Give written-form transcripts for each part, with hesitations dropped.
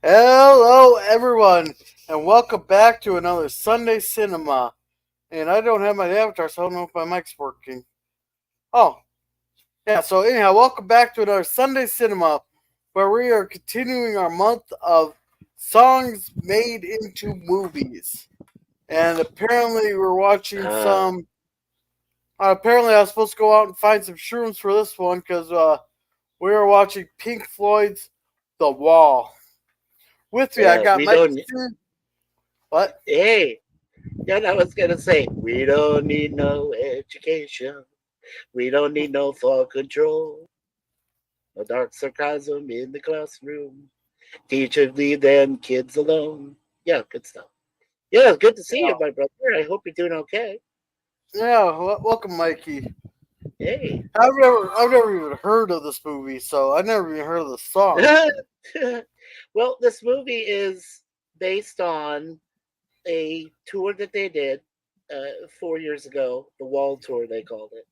Hello, everyone, and welcome back to another Sunday Cinema. And I don't have my avatar, so I don't know if my mic's working. Oh, yeah, so anyhow, welcome back to another Sunday Cinema, where we are continuing our month of songs made into movies. And apparently, we're watching Uh, some. Apparently, I was supposed to go out and find some shrooms for this one because we were watching Pink Floyd's The Wall. With me, I yeah, got we Mike. don't. What? Hey, yeah, I was gonna say we don't need no education. We don't need no thought control. No dark sarcasm in the classroom. Teachers leave them kids alone. Yeah, good stuff. Yeah, good to see you, my brother. I hope you're doing okay. Yeah, welcome, Mikey. Hey. I've never even heard of this movie, so I never even heard of the song. Well, this movie is based on a tour that they did 4 years ago, the Wall Tour, they called it.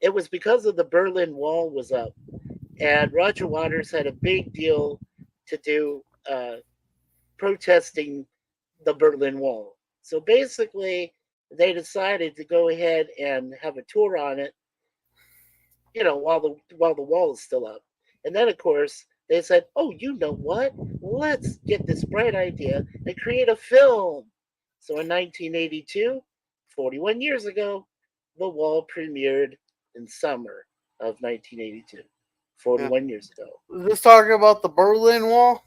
It was because of the Berlin Wall was up, and Roger Waters had a big deal to do protesting the Berlin Wall. So basically, they decided to go ahead and have a tour on it, while the wall is still up. And then, of course, they said, "Oh, you know what? Let's get this bright idea and create a film." So in 1982, 41 years ago, The Wall premiered in summer of 1982. Yeah. 41 years ago. Is this talking about the Berlin Wall?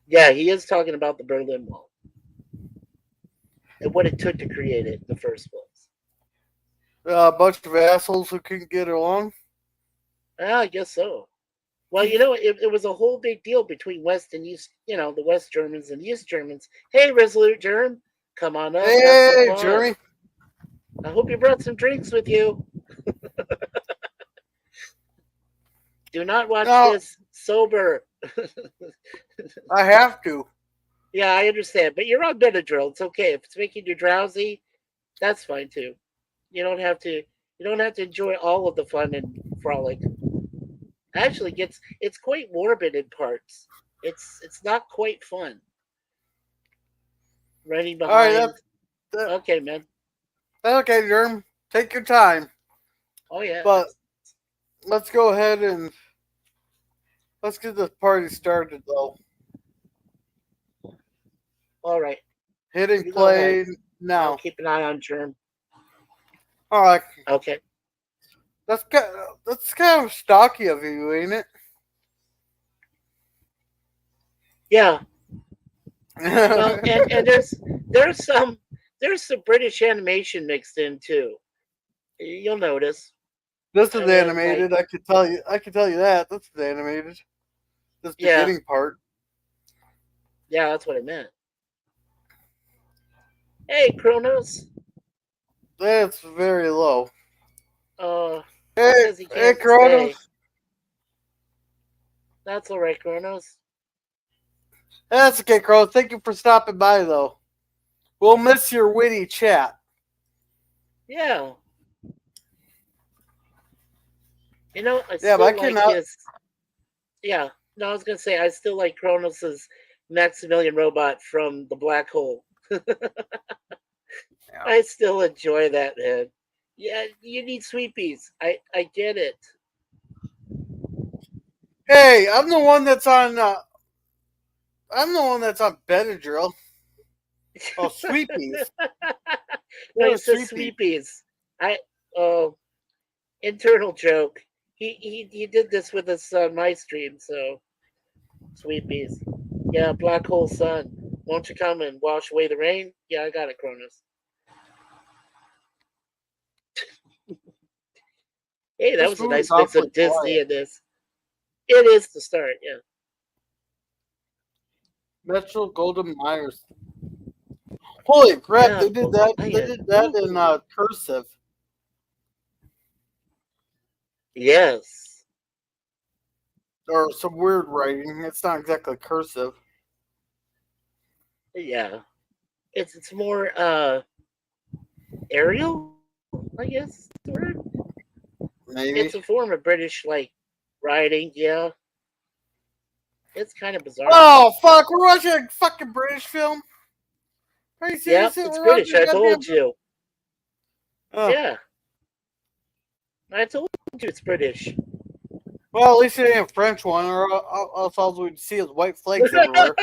Yeah, he is talking about the Berlin Wall and what it took to create it in the first place. A bunch of assholes who couldn't get along? I guess so. Well, it was a whole big deal between West and East, the West Germans and the East Germans. Hey, Resolute Germ, come on up, have some Hey, fun. Jeremy. I hope you brought some drinks with you. Do not watch No, this sober. I have to. Yeah, I understand, but you're on Benadryl. It's okay. If it's making you drowsy, that's fine too. You don't have to. You don't have to enjoy all of the fun and frolic. Actually, it's quite morbid in parts. It's not quite fun. Running All right, behind. that, Okay, man. that's okay, Jeremy. Take your time. Oh yeah. But let's go ahead and let's get this party started, though. All right. Hitting You go ahead. play I'll now. keep an eye on Germ. All right, Okay. that's kind of stocky of you, ain't it? Yeah. Well, and there's some there's some British animation mixed in too. You'll notice. This is I mean, like, animated. I could tell you. I could tell you that. This is animated. This yeah, beginning part. yeah, that's what I meant. Hey, Kronos. That's very low. He Hey, says he hey, can't stay. Kronos. That's all right, Kronos. That's okay, Kronos. Thank you for stopping by, though. We'll miss your witty chat. Yeah. I Yeah, but I still like cannot. his. Yeah. No, I was gonna say I still like Kronos's Maximilian robot from the black hole. Yeah. I still enjoy that, man. Yeah, you need sweet peas. I get it. Hey, I'm the one that's on. I'm the one that's on Benadryl. Oh, Sweepies. No, What he is says Sweepies? sweet peas. I internal joke. He did this with us on my stream, so sweet peas. Yeah, black hole sun. Won't you come and wash away the rain? Yeah, I got it, Cronus. Hey, that This was a movie's nice mix awfully of Disney quiet. in this. It is the start, yeah. Metro Golden Myers. Holy crap! Yeah, They did that. I They am. did that in cursive Yes. or some weird writing. It's not exactly cursive. Yeah. It's more aerial, I guess the word. It's a Maybe. form of British like writing, yeah. It's kind of bizarre. Oh fuck! We're watching a fucking British film. Are you Yep, serious? it's We're watching British. a I goddamn. told you. Oh. Yeah, I told you it's British. Well, at least it ain't a French one, or else all we'd see is white flags everywhere.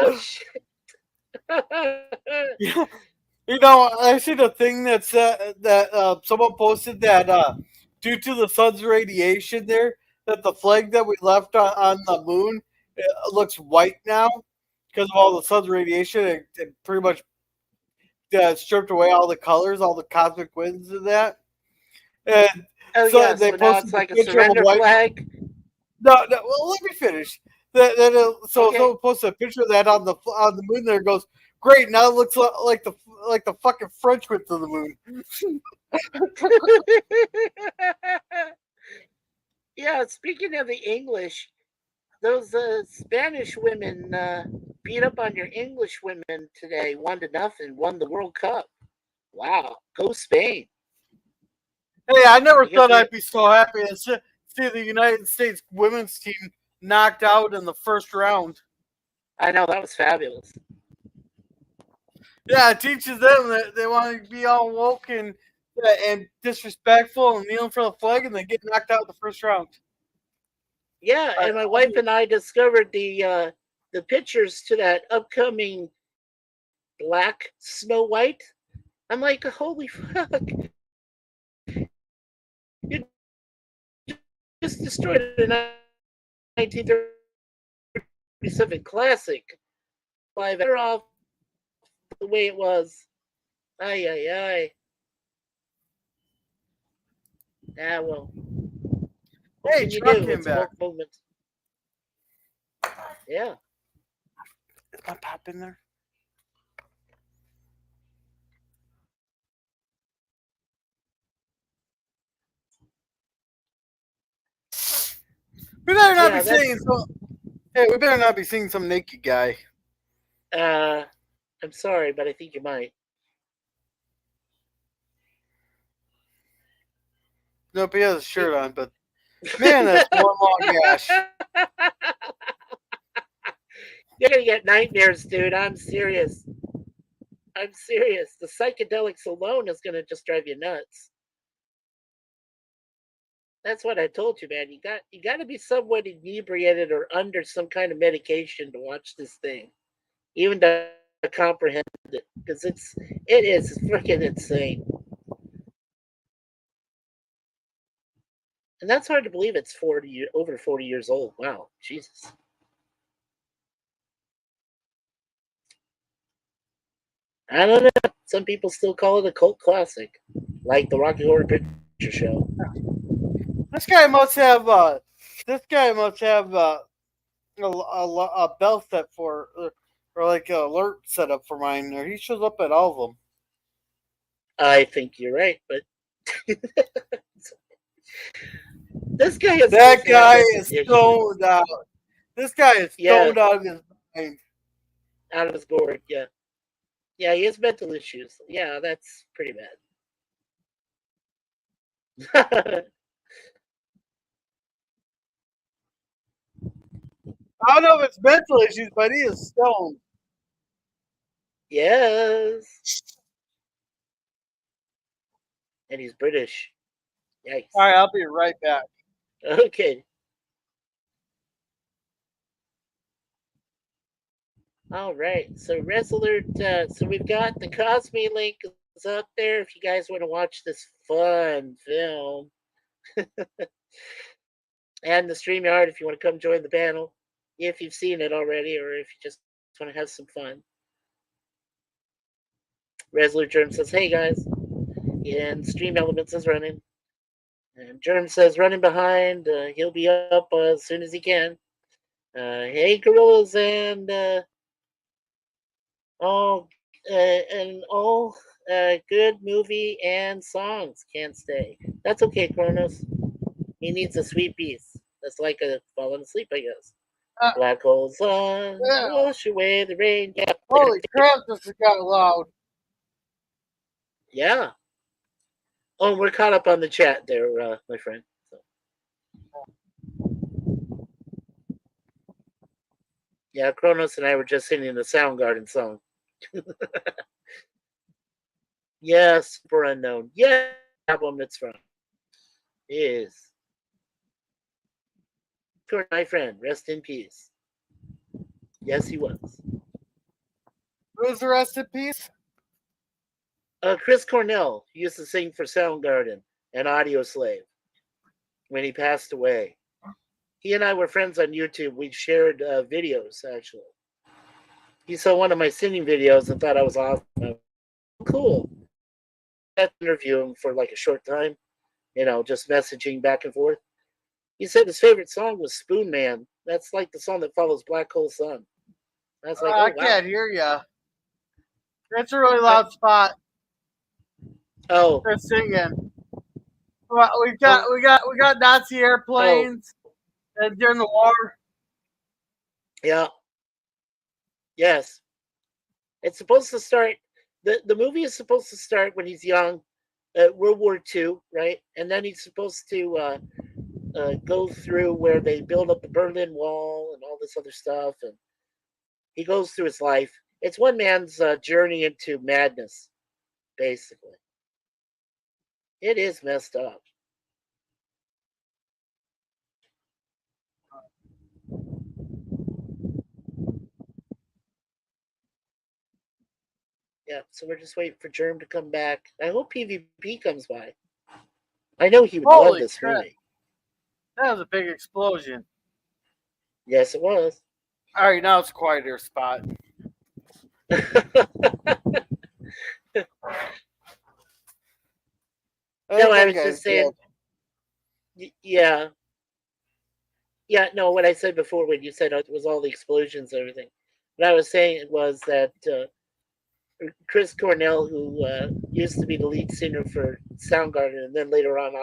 Oh shit! You know, I see the thing that said that someone posted that due to the sun's radiation, that the flag that we left on the moon looks white now because of all the sun's radiation. It pretty much stripped away all the colors, all the cosmic winds, and that. And Oh so yeah, they so now posted it's the like a picture of a surrender white. flag. No, no. Well, let me finish. So Okay. someone posted a picture of that on the moon. There it goes. Great. Now it looks like the fucking French went to the moon. Yeah, speaking of the English, those Spanish women beat up on your English women today, 1-0, won the World Cup. Wow, go Spain! Hey, I never I guess thought we. I'd be so happy to see the United States women's team knocked out in the first round. I know that was fabulous. Yeah, it teaches them that they want to be all woke and disrespectful and kneeling for the flag, and they get knocked out in the first round. Yeah, and my wife and I discovered the pictures to that upcoming Black Snow White. I'm like, holy fuck! You just destroyed a 1937 classic. By better off the way it was. Ay ay ay. Ah well. What Hey, can you truck do? came It's a back. woke movement. Yeah. Is my pop in there? We better not be Yeah, seeing that's some. Hey, we better not be seeing some naked guy. I'm sorry, but I think you might. Nope, he has a shirt on, but man, that's one long gash. You're gonna get nightmares, dude. I'm serious. I'm serious. The psychedelics alone is gonna just drive you nuts. That's what I told you, man. You got to be somewhat inebriated or under some kind of medication to watch this thing, even to comprehend it, because it is freaking insane, and that's hard to believe. It's over 40 years old. Wow, Jesus. I don't know. Some people still call it a cult classic, like the Rocky Horror Picture Show. This guy must have. This guy must have a bell set or like an alert set up for mine. Or he shows up at all of them. I think you're right, but this guy is That supposed to have guy mental is issues. stoned out. This guy is Yeah, stoned out of his mind. out of his gourd. Yeah, yeah, he has mental issues. Yeah, that's pretty bad. I don't know if it's mental issues, but he is stoned. Yes, and he's British. All right, Yikes. I'll be right back. Okay. All right. So Resolute. So we've got the Cosme link is up there if you guys want to watch this fun film, and the StreamYard if you want to come join the panel, if you've seen it already, or if you just want to have some fun. Resolute Germ says, "Hey guys," and Stream Elements is running. And Germ says, "Running behind. He'll be up as soon as he can." Hey, Gorillas all and all good movie and songs can't stay. That's okay, Kronos. He needs a sweet piece. That's like a falling asleep, I guess. Uh, Black holes on, yeah. wash away the rain. Yeah, Holy crap! This has got loud. yeah. Oh, we're caught up on the chat there, my friend. So. Yeah, Kronos and I were just singing the Soundgarden song. Yeah, Super Unknown. Yeah, album it's from is. My friend, rest in peace. Yes, he was. Who's the rest in peace? Chris Cornell used to sing for Soundgarden and Audio Slave when he passed away. He and I were friends on YouTube. We shared videos, actually. He saw one of my singing videos and thought I was awesome. Cool. I had to interview him for like a short time, just messaging back and forth. He said his favorite song was Spoon Man. That's like the song that follows Black Hole Sun. I was like, oh, I can't hear you. It's a really loud spot. Oh, they're singing. We got Nazi airplanes during the war. Yeah. Yes. It's supposed to start. The movie is supposed to start when he's young, World War II, right? And then he's supposed to go through where they build up the Berlin Wall and all this other stuff, and he goes through his life. It's one man's journey into madness, basically. It is messed up. Yeah, so we're just waiting for Germ to come back. I hope PvP comes by. I know he would love this movie. That was a big explosion. Yes, it was. All right, now it's a quieter spot. No, I was just saying. Yeah. Yeah, no, what I said before when you said it was all the explosions and everything. What I was saying was that Chris Cornell, who used to be the lead singer for Soundgarden, and then later on,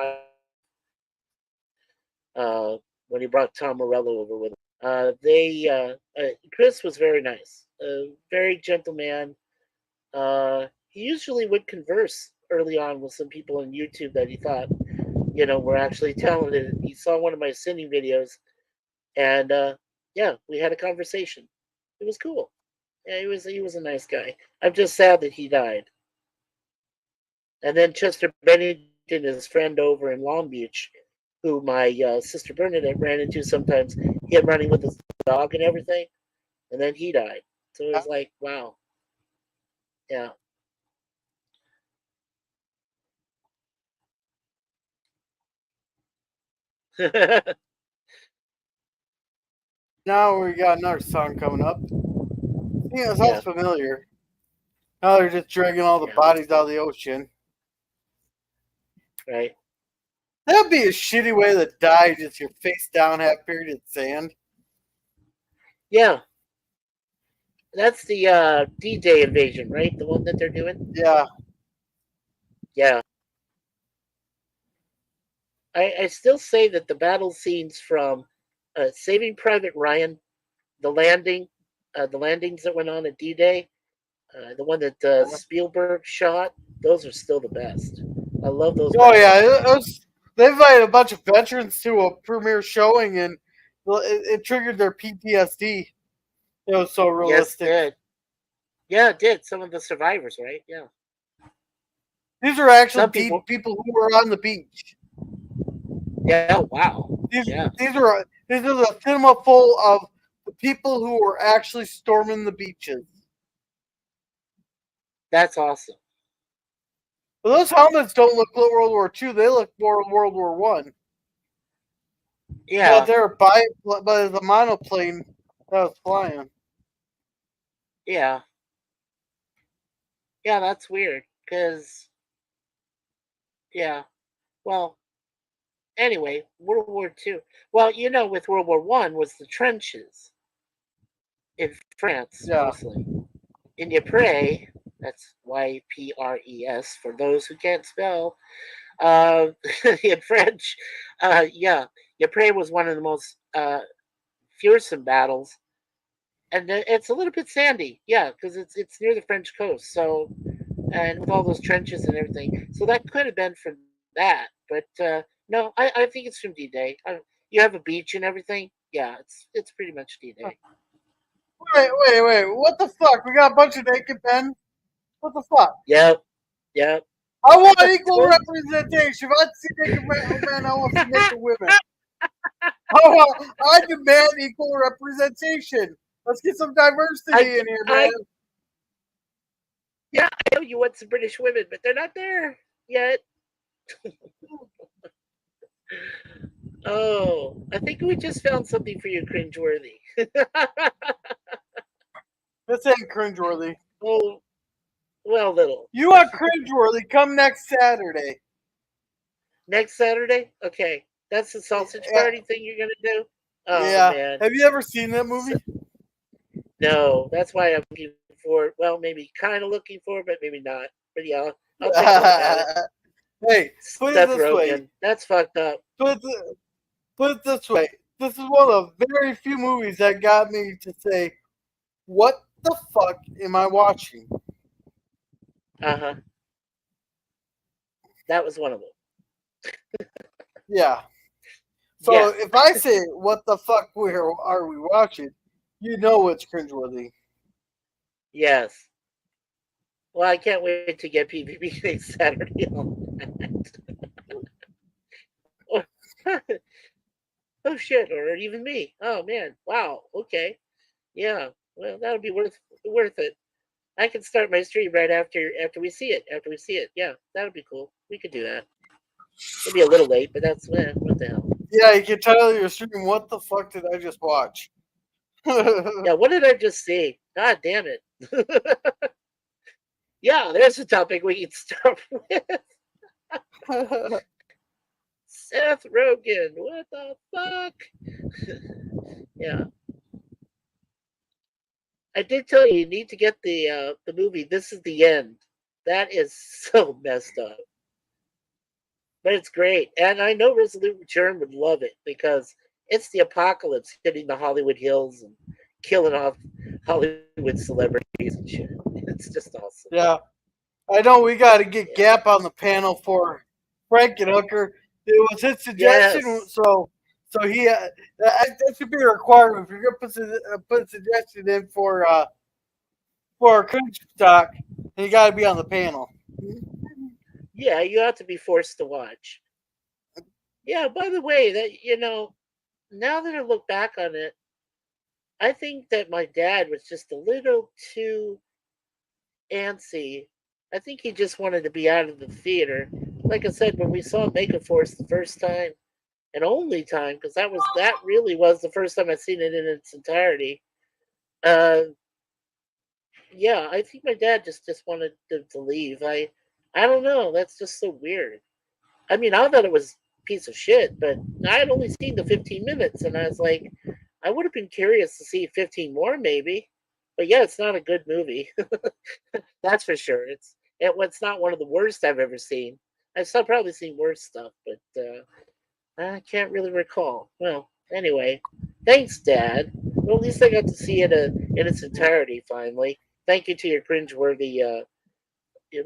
when he brought Tom Morello over with him, Chris was very nice, a very gentle man. He usually would converse early on with some people on YouTube that he thought, were actually talented. He saw one of my singing videos, and we had a conversation. It was cool. Yeah, he was a nice guy. I'm just sad that he died. And then Chester Bennington, his friend over in Long Beach, who my sister Bernadette ran into sometimes, him running with his dog and everything, and then he died. So it was like, wow. Yeah. Now we got another song coming up. Yeah, it sounds familiar. Now they're just dragging all the bodies out of the ocean. Right. That'd be a shitty way to die, just your face down, half buried in sand. Yeah. That's the D-Day invasion, right? The one that they're doing? Yeah. Yeah. I still say that the battle scenes from Saving Private Ryan, the landings that went on at D-Day, the one that Spielberg shot, those are still the best. I love those. Oh battles. They invited a bunch of veterans to a premiere showing, and it triggered their PTSD. It was so realistic. Yes, it did. Yeah, it did. Some of the survivors, right? Yeah. These are actually people who were on the beach. Yeah. Wow. These are the cinema full of the people who were actually storming the beaches. That's awesome. But those helmets don't look like World War II. They look more World War One. Yeah. But they're by the monoplane that was flying. Yeah. Yeah, that's weird. Because, well, anyway, World War II. Well, with World War I was the trenches in France, mostly. In Ypres, that's Ypres for those who can't spell. In French, Ypres was one of the most fearsome battles, and it's a little bit sandy, because it's near the French coast. So, and with all those trenches and everything, so that could have been from that. But no, I think it's from D-Day. You have a beach and everything. Yeah, it's pretty much D-Day. Wait. What the fuck? We got a bunch of naked men? What the fuck? Yep. I want equal representation. If I see naked men, I want to see naked women. I demand equal representation. Let's get some diversity in here, man. Yeah, I know you want some British women, but they're not there yet. Oh, I think we just found something for you cringeworthy. This ain't cringeworthy. Oh, well, little. You want cringeworthy? Come next Saturday. Next Saturday? Okay. That's the sausage party thing you're going to do? Oh, yeah. Man. Have you ever seen that movie? No. That's why I'm looking for, well, maybe kind of looking for, but maybe not. But yeah, I'll take a look at it. Hey, put it this way. That's fucked up. Put it this way. This is one of the very few movies that got me to say, what the fuck am I watching? Uh-huh. That was one of them. Yeah. So if I say, what the fuck are we watching, you know it's cringeworthy. Yes. Well, I can't wait to get PvP next Saturday on that. Oh, shit. Or even me. Oh, man. Wow. Okay. Yeah. Well, that'll be worth it. I can start my stream right after we see it. Yeah, that'll be cool. We could do that. It'll be a little late, but that's what the hell. Yeah, you can tell your stream. What the fuck did I just watch? Yeah, what did I just see? God damn it! Yeah, there's a topic we can start with. Seth Rogen. What the fuck? Yeah. I did tell you need to get the movie This Is the End. That is so messed up. But it's great. And I know Resolute Return would love it because it's the apocalypse hitting the Hollywood Hills and killing off Hollywood celebrities and shit. It's just awesome. Yeah. I know we got to get Gap on the panel for Frankenhooker. It was his suggestion, so he that should be a requirement. If you're gonna put a suggestion in for Cringe Talk, then you got to be on the panel. Yeah, you have to be forced to watch. Yeah. By the way, that now that I look back on it, I think that my dad was just a little too antsy. I think he just wanted to be out of the theater. Like I said, when we saw Megaforce the first time and only time, because that really was the first time I'd seen it in its entirety. Yeah, I think my dad just wanted to leave. I don't know. That's just so weird. I mean, I thought it was a piece of shit, but I had only seen the 15 minutes, and I was like, I would have been curious to see 15 more, maybe. But yeah, it's not a good movie. That's for sure. It's not one of the worst I've ever seen. I've still probably seen worse stuff, but I can't really recall. Well, anyway, thanks, Dad. Well, at least I got to see it in its entirety finally. Thank you to your cringeworthy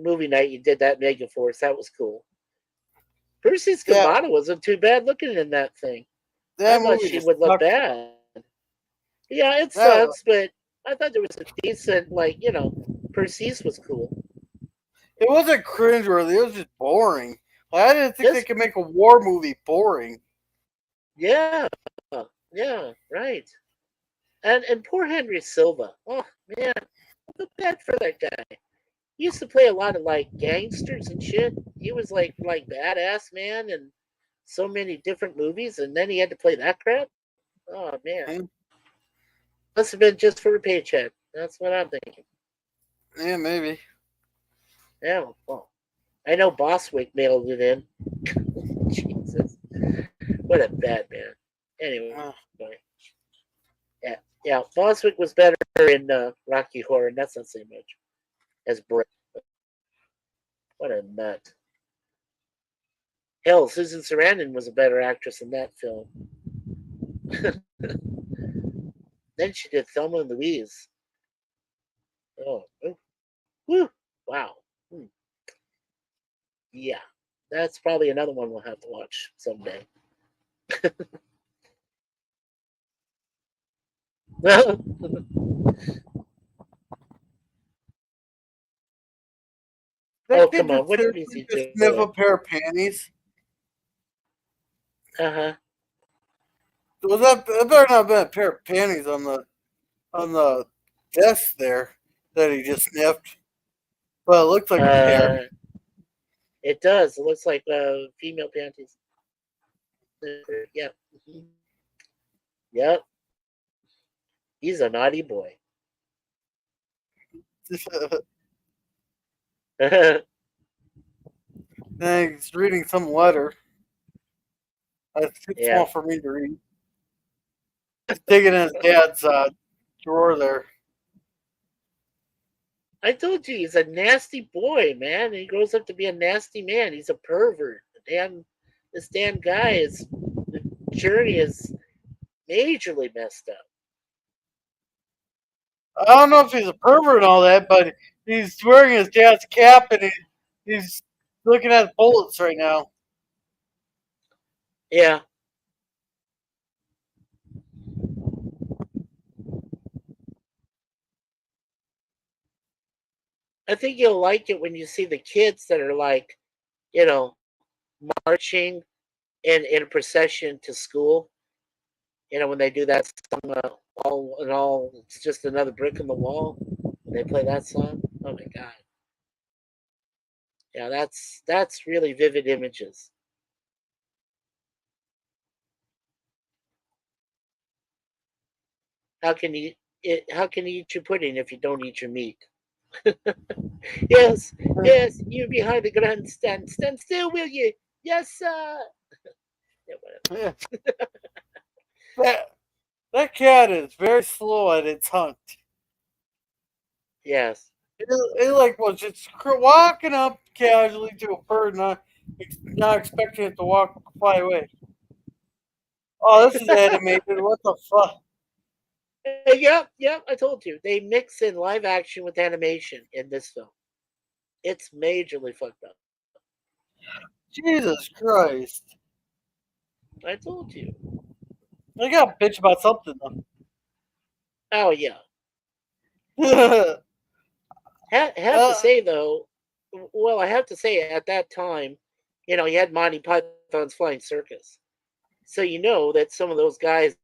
movie night. You did that Megaforce. That was cool. Percy Scamata wasn't too bad looking in that thing. I thought she would look bad. Yeah, it sucks, but I thought there was a decent, Perseus was cool. It wasn't cringeworthy. It was just boring. I didn't think they could make a war movie boring. Yeah, right. And poor Henry Silva. Oh man, I feel bad for that guy. He used to play a lot of gangsters and shit. He was like badass man in so many different movies, and then he had to play that crap. Oh man, must have been just for a paycheck. That's what I'm thinking. Yeah, maybe. Yeah, well, I know Boswick mailed it in. Jesus, what a bad man. Anyway, yeah, Boswick was better in Rocky Horror, and that's not saying much. As Brett. What a nut. Hell, Susan Sarandon was a better actress in that film. Then she did Thelma and Louise. Oh, woo, wow. Yeah, That's probably another one we'll have to watch someday. That Oh, kid come on. just What is seriously he just sniff a doing? pair of panties. Uh-huh. Was that better not have been a pair of panties on the desk there that he just sniffed? But it looked like a pair. It does. It looks like female panties. Yep. Yep. He's a naughty boy. And he's reading some letter. It's too Yeah. small for me to read. He's digging in his dad's drawer there. I told you he's a nasty boy, man. He grows up to be a nasty man. He's a pervert. This damn guy is the journey is majorly messed up. I don't know if he's a pervert and all that, but he's wearing his dad's cap and he's looking at bullets right now. Yeah. I think you'll like it when you see the kids that are like, you know, marching in a procession to school. You know, when they do that song, all in all, it's just another brick in the wall. They play that song. Oh my god. Yeah, that's really vivid images. How can you how can you eat your pudding if you don't eat your meat? Yes, yes, you behind the grandstand. Stand still, will you? Yes, sir. Yeah, whatever. That cat is very slow at its hunt. Yes. It like was just walking up casually to a bird, not expecting it to fly away. Oh, this is animated. What the fuck? Yep, yep, I told you. They mix in live action with animation in this film. It's majorly fucked up. Jesus Christ! I told you. I got to bitch about something Oh yeah. though. Have to say though, well, I have to say at that time, you know, you had Monty Python's Flying Circus, so you know that some of those guys,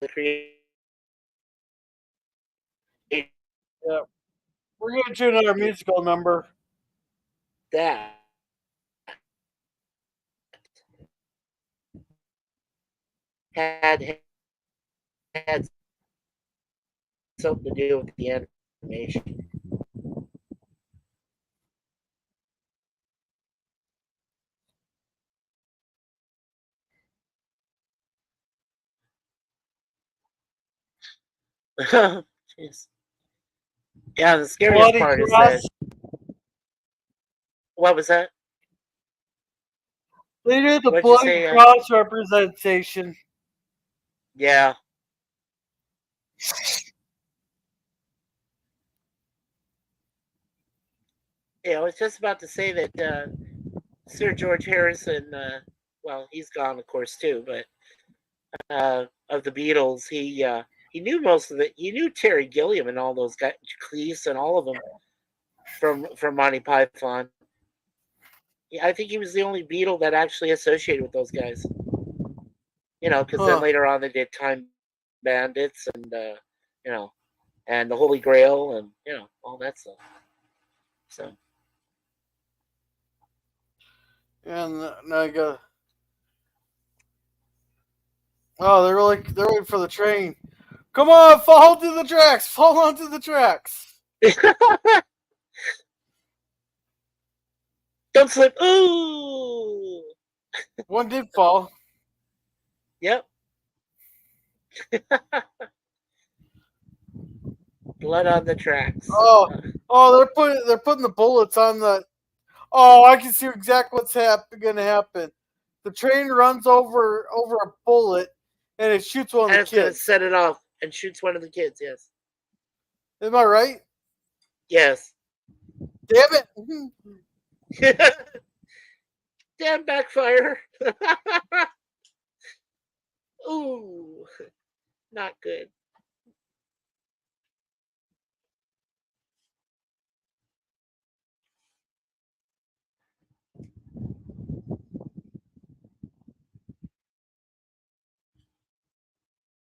the creators, Yeah, we're gonna do another musical number. that had had something to do with the animation. Jeez. Yeah, the scariest Bloody part is Cross. that what was that? They did the What'd you Bloody say? Cross representation. Yeah. Yeah, I was just about to say that Sir George Harrison, well, he's gone, of course, too, but of the Beatles, he knew most of it. He knew Terry Gilliam and all those guys, Cleese and all of them from Monty Python. Yeah, I think he was the only Beatle that actually associated with those guys. You know, because then later on they did Time Bandits and you know, and the Holy Grail and you know all that stuff. So And now I got. Oh, they're waiting for the train. Come on, fall to the tracks. Fall onto the tracks. don't slip. Ooh. One did fall. Yep. Blood on the tracks. Oh, they're putting the bullets on the. Oh, I can see exactly what's going to happen. The train runs over a bullet, and it shoots one of And the it's going to kids. set it off and shoots one of the kids. Yes. Am I right? Yes. Damn it! Damn backfire. Ooh, not good.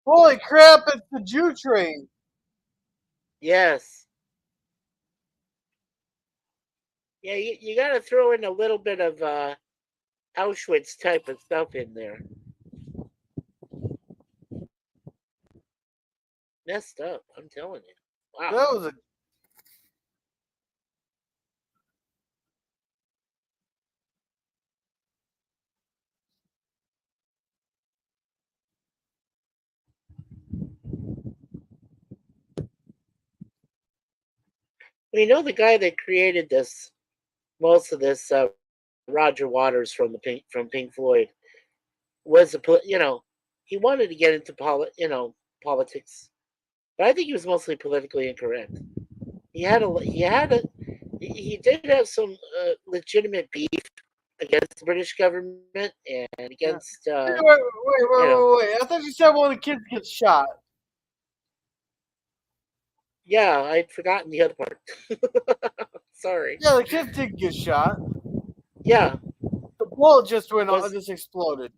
Holy crap! It's the Jew train. Yes. Yeah, you got to throw in a little bit of Auschwitz type of stuff in there. Messed up, I'm telling you. Wow. That was a. We know the guy that created this, most of this, Roger Waters from Pink Floyd, was he wanted to get into politics, but I think he was mostly politically incorrect. He did have some legitimate beef against the British government and Yeah. against Wait! I thought you said one of the kids gets shot. yeah, I'd forgotten the other part. Sorry. Yeah, the kid did get shot. Yeah. The bullet just went off. Was Just exploded.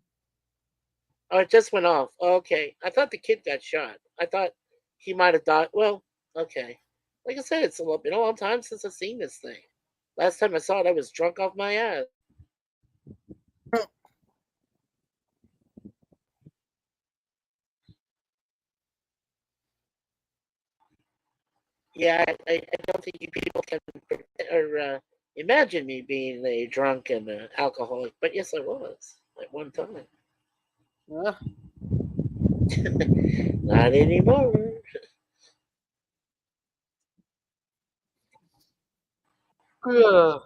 Oh, it just went off. Okay. I thought the kid got shot. I thought he might have died. Well, okay. Like I said, it's been a long time since I've seen this thing. Last time I saw it, I was drunk off my ass. Yeah, I don't think you people can or imagine me being a drunk and alcoholic, but yes, I was at one time. Yeah. Not anymore. Yeah.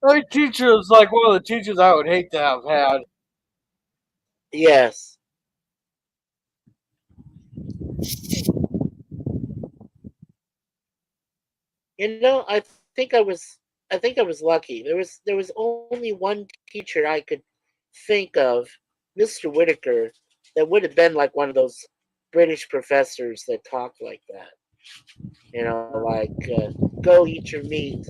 My teacher was like one of the teachers I would hate to have had. Yes. I think I was lucky. There was only one teacher I could think of, Mr. Whitaker, that would have been like one of those British professors that talk like that. Like go eat your meat,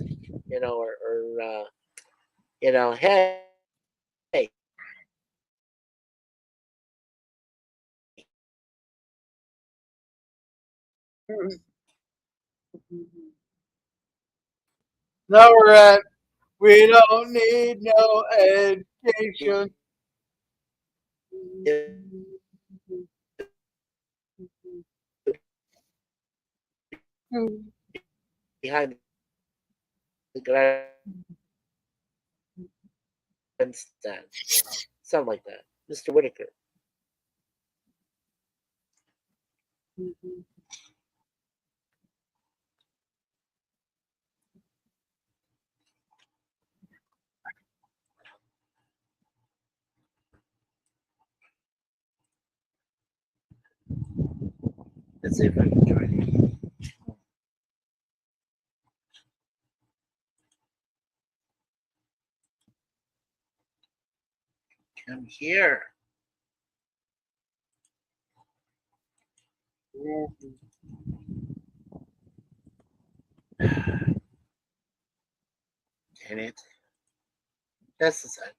hey, Now we're at. We don't need no education. behind the grandstand, something like that. Mr. Whitaker. Let's see if I can join you. Come here. Damn it. That's the side.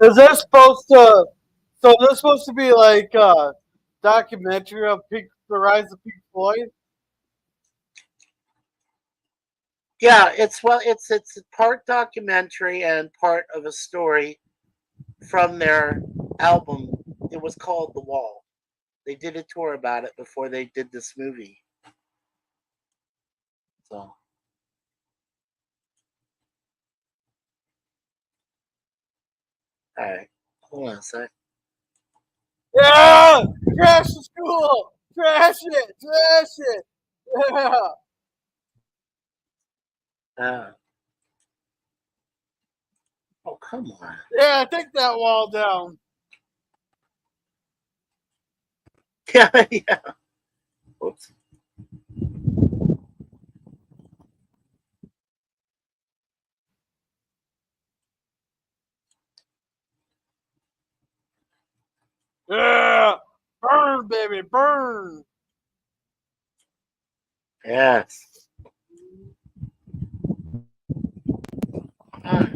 Is that supposed to? So that's supposed to be like a documentary of the rise of Pink Floyd. Yeah, it's part documentary and part of a story from their album. It was called The Wall. They did a tour about it before they did this movie. So, all right, hold on a sec. Yeah, trash the school, trash it, yeah. Uh, Oh, come on. Yeah, take that wall down. Yeah, yeah. Whoops. Yeah, burn, baby, burn. Yes. Ah,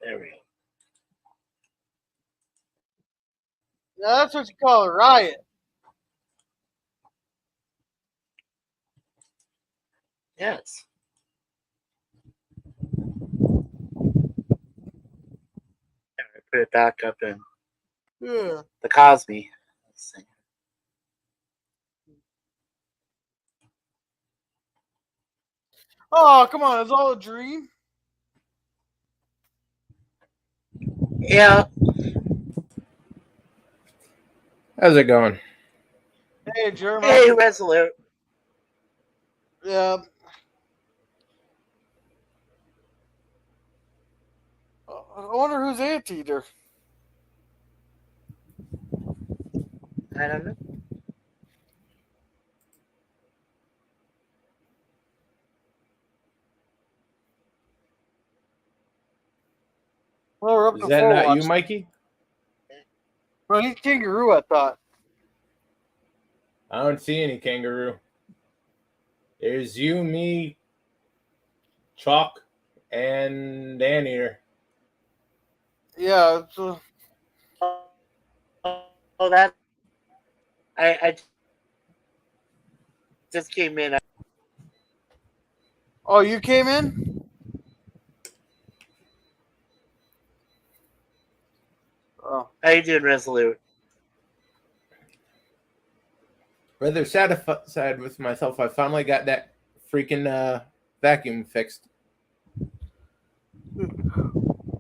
there we go. Now that's what you call a riot. Yes. Put it back up in Yeah. the Cosby. Let's see. Oh, come on, it's all a dream. Yeah. How's it going? Hey, Jeremiah. Hey, Resolute. Yeah. I wonder who's Anteater. I don't know. Well, we're up Is to that four not watch. you, Mikey? Well, he's kangaroo, I thought. I don't see any kangaroo. There's you, me, Chalk, and Anteater. Yeah. It's, Oh, that. I just came in. oh, you came in? Oh. How you doing, Resolute? Rather satisfied with myself. I finally got that freaking vacuum fixed.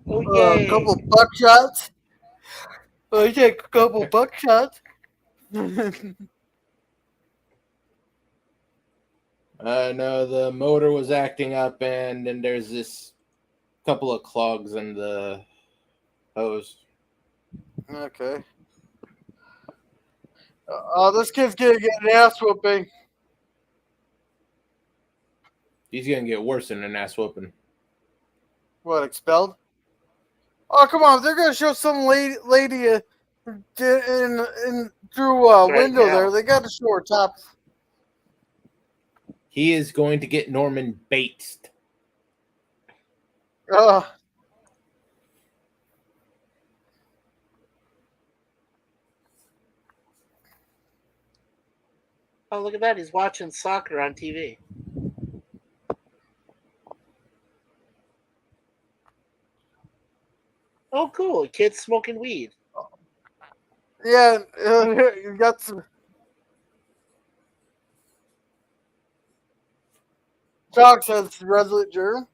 Oh, yay. A couple buckshots. Oh, you take a couple buckshots. No, the motor was acting up, and then there's this couple of clogs in the hose. Okay. Oh, this kid's gonna get an ass whooping. He's gonna get worse than an ass whooping. What, expelled? Oh, come on! They're gonna show some lady in through a Right window now. there. They got to show her top. He is going to get Norman Bates. Oh, look at that. He's watching soccer on TV. Oh, cool. A kid's smoking weed. Yeah, you got some. Chalk says resolute germ.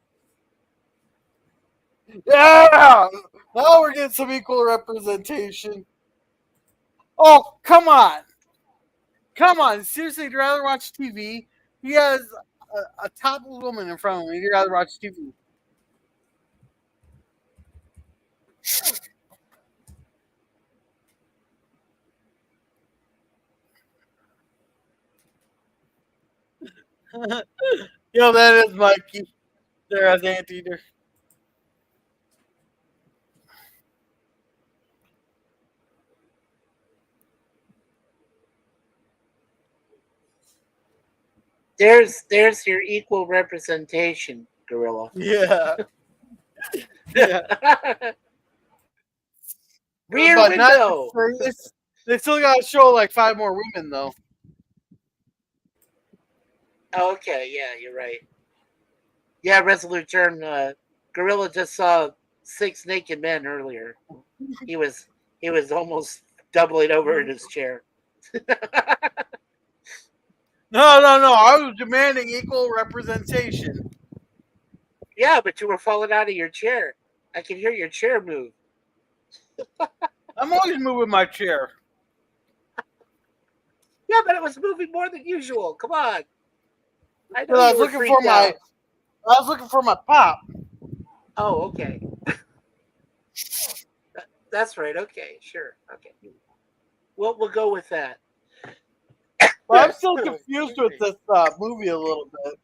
Yeah! Now we're getting some equal representation. Oh, come on. Come on. Seriously, you'd rather watch TV? He has a topless woman in front of him. You'd rather watch TV. Yo, that is Mikey. There as Anteater. There's your equal representation, Gorilla. Yeah. Yeah. Rear But window. they still got to show like 5 more women, though. Oh, okay, yeah, you're right. Yeah, resolute turn. Gorilla just saw 6 naked men earlier. He was almost doubling over in his chair. No. I was demanding equal representation. Yeah, but you were falling out of your chair. I can hear your chair move. I'm always moving my chair. Yeah, but it was moving more than usual. Come on. I know I was you were looking freaked for my. out. I was looking for my pop. Oh, okay. That's right. Okay, sure. Okay. We'll go with that. But I'm still confused with this movie a little bit.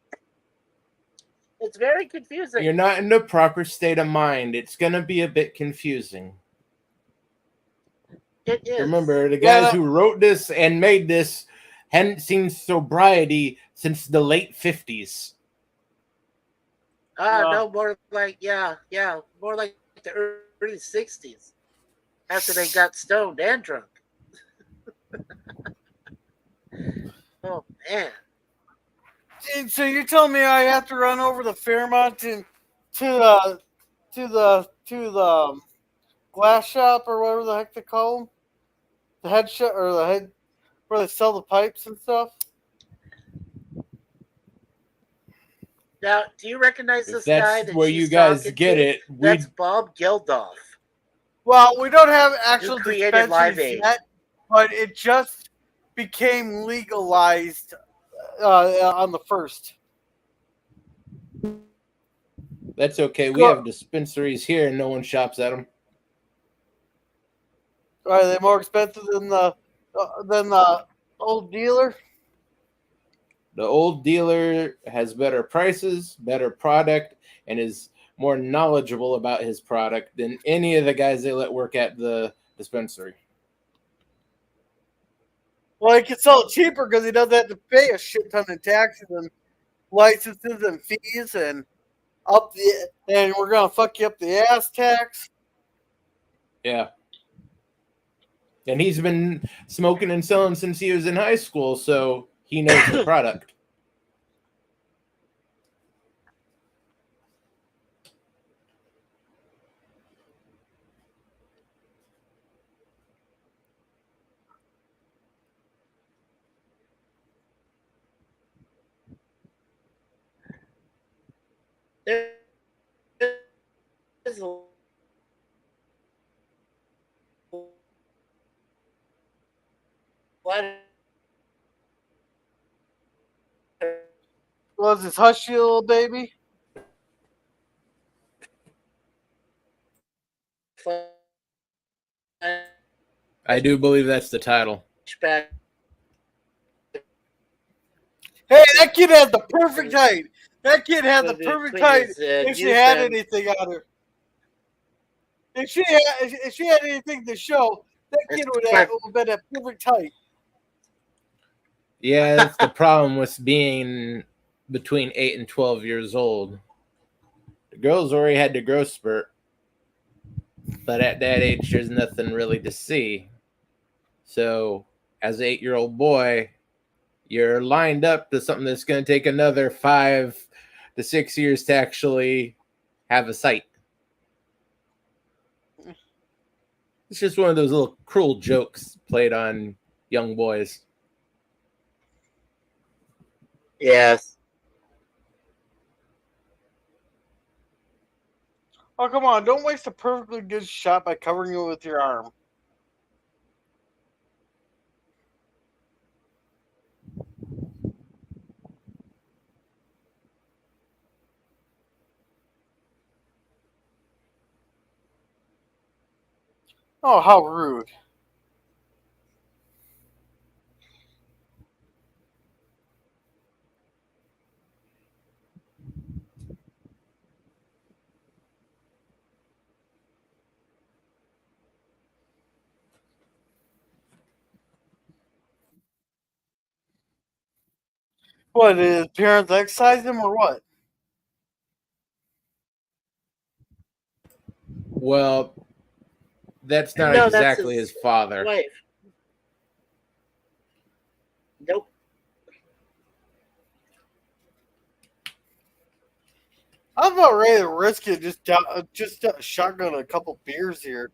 It's very confusing. You're not in the proper state of mind. It's gonna be a bit confusing. It is. Remember, the guys who wrote this and made this hadn't seen sobriety since the late 50s. No, more like more like the early 60s. After they got stoned and drunk. Oh man. So you're telling me I have to run over the Fairmont to the glass shop or whatever the heck they call them, the head shop or the head where they sell the pipes and stuff? Now, do you recognize this guy? That's where you guys get it. That's Bob Geldof. Well, we don't have actual created Live Aid yet, but it just became legalized on the 1st. That's okay. We have dispensaries here, and no one shops at them. Are they more expensive than the old dealer? The old dealer has better prices, better product, and is more knowledgeable about his product than any of the guys they let work at the dispensary. Well, he can sell it cheaper because he doesn't have to pay a shit ton of taxes and licenses and fees and we're gonna fuck you up the ass tax. Yeah. And he's been smoking and selling since he was in high school, so he knows the product. There's a lot Was this Hush You Little Baby? I do believe that's the title. back. Hey, that kid had the perfect height. That kid had the perfect height if she had anything on her. If she had anything to show, that kid would have been at perfect height. Yeah, that's the problem with being between 8 and 12 years old. The girls already had the growth spurt, but at that age, there's nothing really to see. So, as an 8-year-old boy, you're lined up to something that's going to take another 5 to 6 years to actually have a sight. It's just one of those little cruel jokes played on young boys. Yes. Oh, come on. Don't waste a perfectly good shot by covering it with your arm. Oh, how rude. What, did his parents excise him or what? Well, that's not exactly his father. Wife. Nope. I'm about ready to risk it. Just shotgun a couple beers here,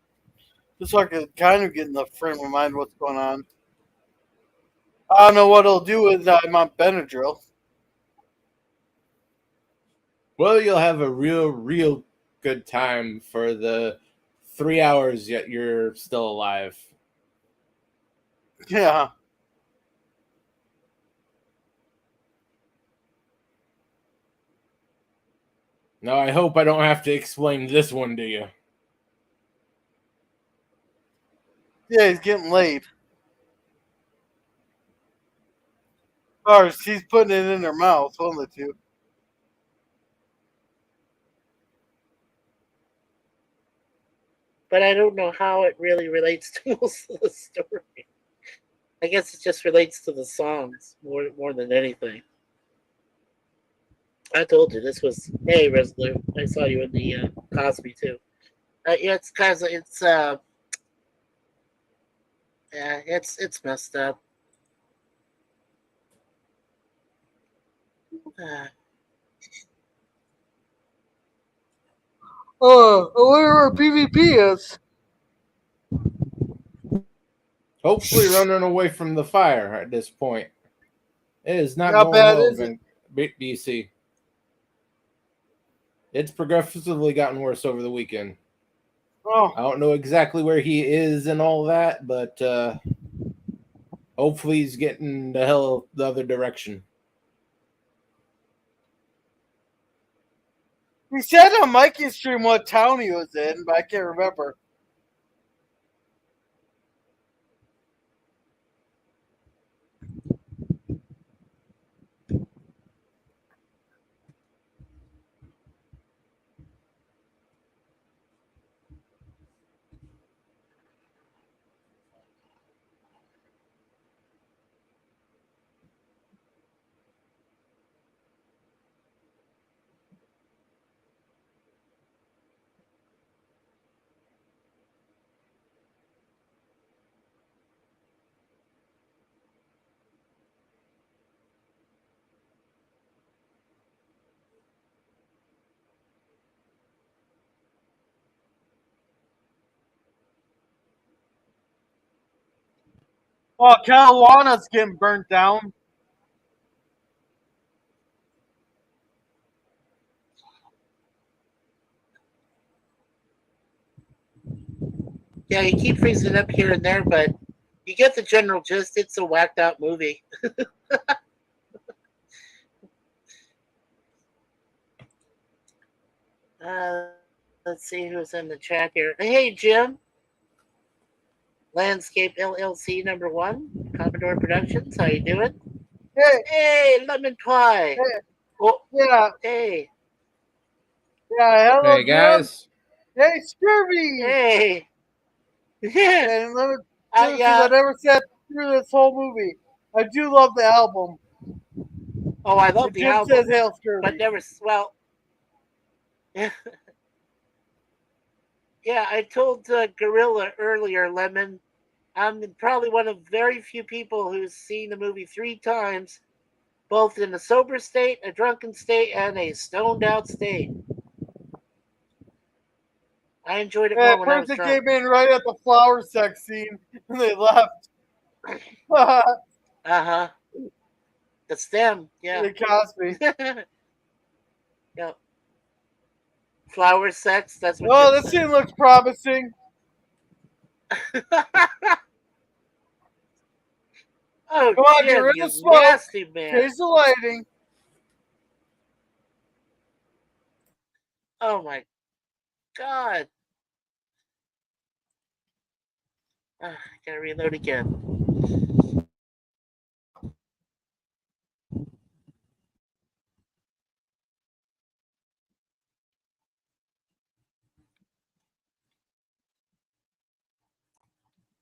just so I can kind of get in the frame of mind what's going on. I don't know what it'll do with I'm on Benadryl. Well, you'll have a real good time for the 3 hours yet you're still alive. Yeah. Now, I hope I don't have to explain this one to you. Yeah, he's getting laid. Or she's putting it in her mouth, one of the two. But I don't know how it really relates to most of the story. I guess it just relates to the songs more than anything. I told you this was hey Resolute. I saw you in the Cosby too. Yeah, it's kind of yeah, it's messed up. Uh, I wonder where PvP is. Hopefully running away from the fire at this point. It is not How going bad well is it? in BC. It's progressively gotten worse over the weekend. I Oh, don't know exactly where he is and all that, but hopefully he's getting the hell the other direction. he said on Mikey's stream what town he was in, but I can't remember. Oh, Catalana's getting burnt down. yeah, you keep freezing up here and there, but you get the general gist. It's a whacked out movie. Uh, let's see who's in the chat here. Hey, Jim. Landscape LLC #1, Commodore Productions. How you doing? Hey, Hey, lemon pie. hey, Oh, yeah, hey, yeah. Hello, Hey Jim. guys, Hey, Scurvy. hey. Yeah, And let me this is I yeah. never sat through this whole movie. I do love the album. Oh, I love And the Jim says album, Hail but Scurvy. never. Well, yeah. I told Gorilla earlier, Lemon. I'm probably one of very few people who's seen the movie 3 times, both in a sober state, a drunken state, and a stoned out state. I enjoyed it more That when I was person drunk. came in right at the flower sex scene and they left. Uh-huh. The stem, yeah. They cost me. Yeah. Flower sex, that's what Oh, Jim this said. scene looks promising. Oh, Come on, get Jim, rid you of smoke. nasty man. Change the lighting. Oh my god. I gotta reload again.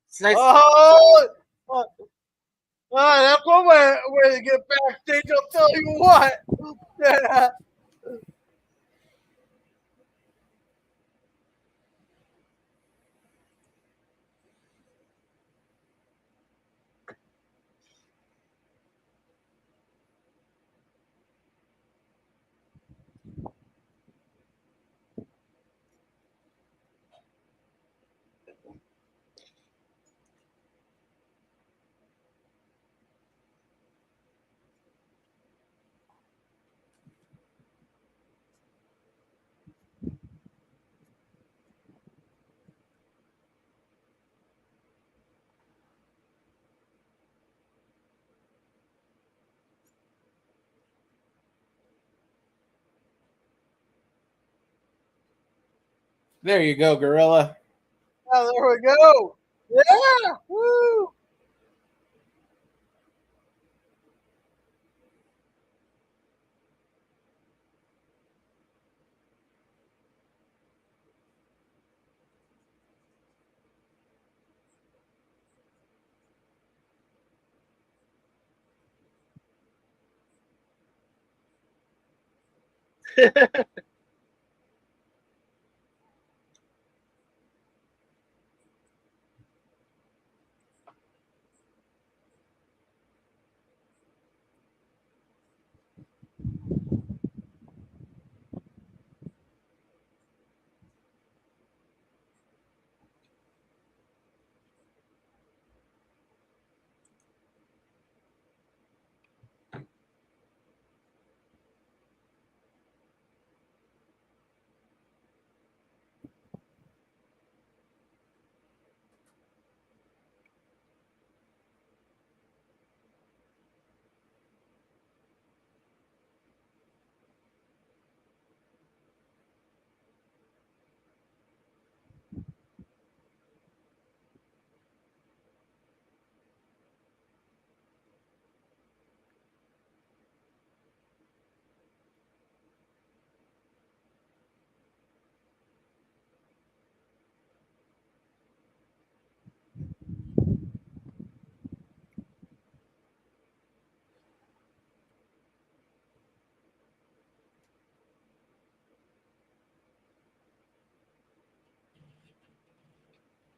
It's nice. Oh, that's one way to get backstage. I'll tell you what. There you go, Gorilla. Oh, there we go. Yeah. Woo.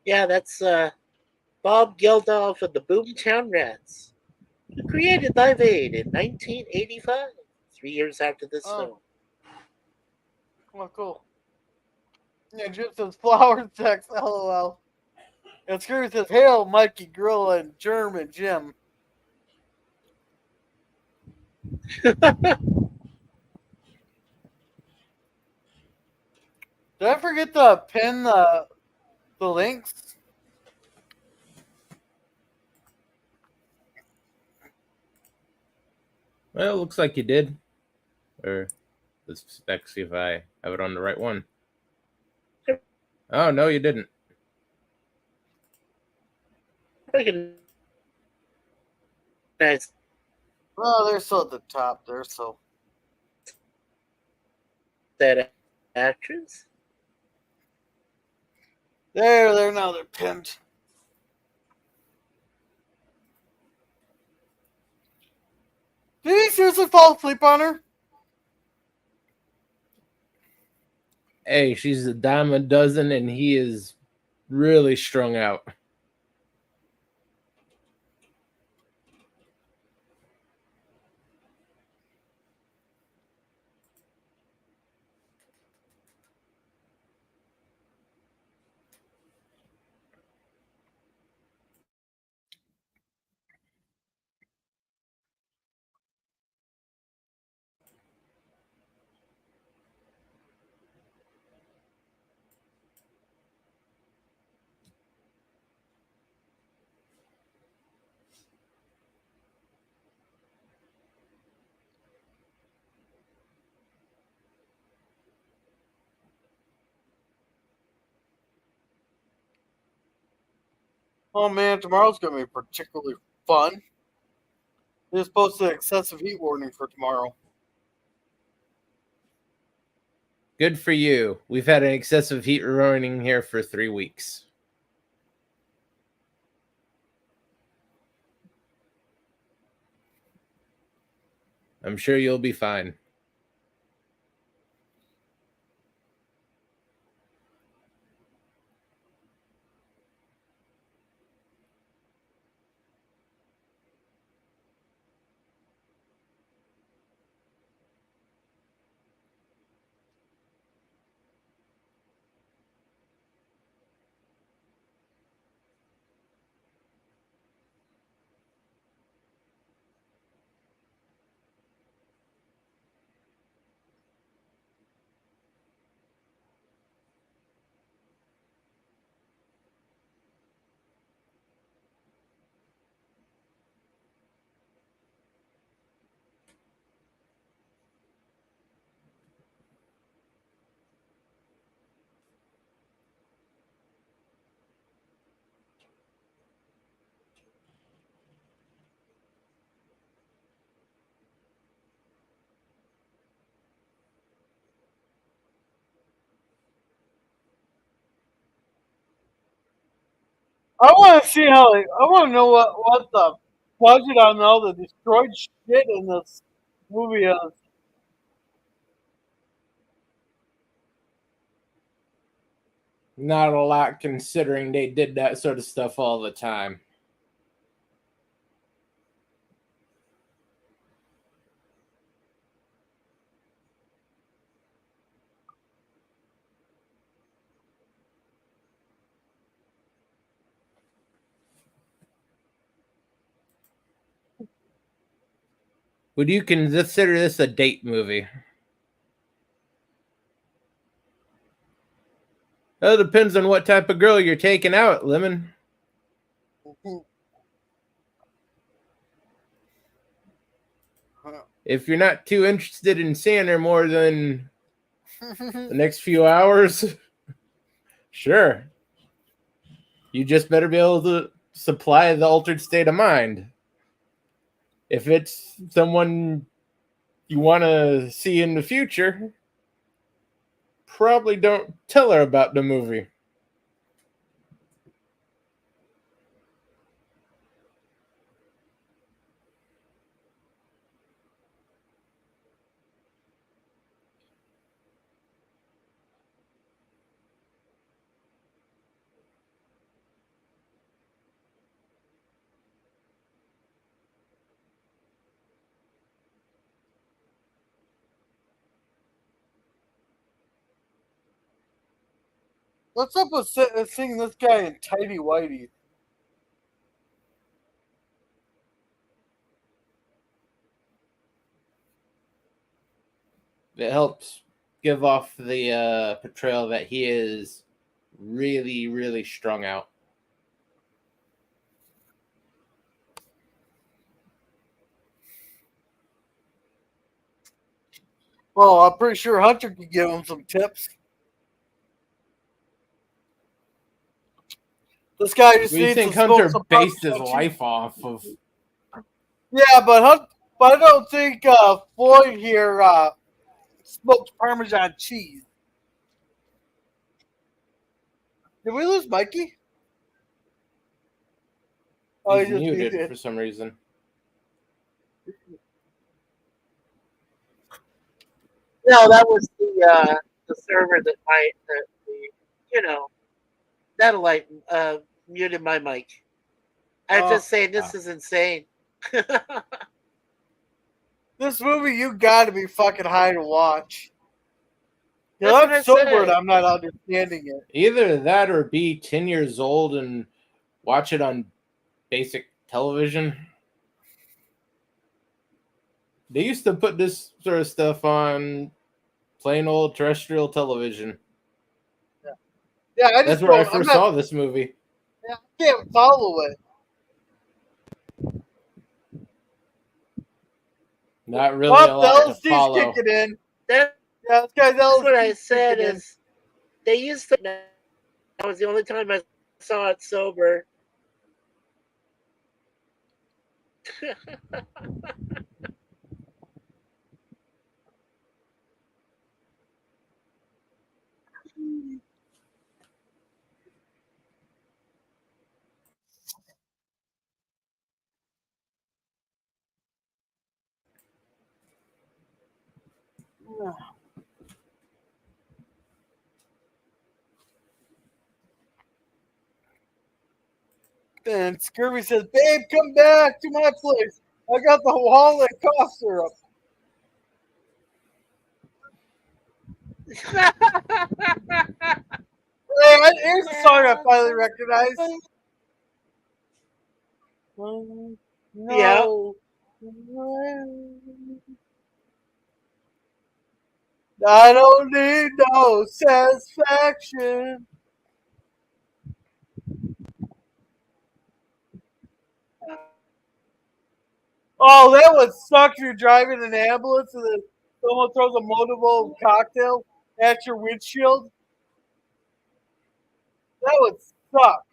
Yeah, that's Bob Geldof of the Boomtown Rats, who created Live Aid in 1985, 3 years after this Oh, film. well, cool. Yeah, Jim says flower text. LOL. And Screw says, "Hail, Mikey, Gorilla, and Germ and Jim." Did I forget to pin the links? Well, it looks like you did. Or let's back see if I have it on the right one. Oh no, you didn't. Recognize Oh, they're still at the top there, so. that actress? There, now they're pinned. Did he seriously fall asleep on her? Hey, she's a dime a dozen, and he is really strung out. Oh man, tomorrow's gonna be particularly fun. They just posted an excessive heat warning for tomorrow. Good for you. We've had an excessive heat warning here for 3 weeks. I'm sure you'll be fine. I want to see how. I want to know what the budget on all the destroyed shit in this movie is. Not a lot, considering they did that sort of stuff all the time. Would you consider this a date movie? Well, it depends on what type of girl you're taking out, Lemon. If you're not too interested in seeing her more than the next few hours, sure. You just better be able to supply the altered state of mind. If it's someone you want to see in the future, probably don't tell her about the movie. What's up with seeing this guy in tidy whitey? It helps give off the portrayal that he is really, really strung out. Well, I'm pretty sure Hunter could give him some tips. This guy just What do you needs think to smoke Hunter some based his pot. life off of? Yeah, but I don't think Floyd here smoked Parmesan cheese. Did we lose Mikey? Oh, He's he just muted muted. for some reason. No, that was the server that satellite muted my mic. I'm just saying this is insane. This movie you gotta be fucking high to watch. Yeah, That's what I'm I sober and said. I'm not understanding it. Either that or be 10 years old and watch it on basic television. They used to put this sort of stuff on plain old terrestrial television. Yeah, I That's just where I don't. first saw this movie. I can't follow it. Not really a The lot to LSD's follow. kicking in. That's Yeah, this guy's LSD's what I said kicking in. is they used to. That was the only time I saw it sober. And Scurvy says, "Babe, come back to my place. I got the wallet cough syrup." Hey, here's a song I finally recognize. Yeah. No. I don't need no satisfaction. Oh, that would suck if you're driving an ambulance and then someone throws a multiple cocktail at your windshield. That would suck.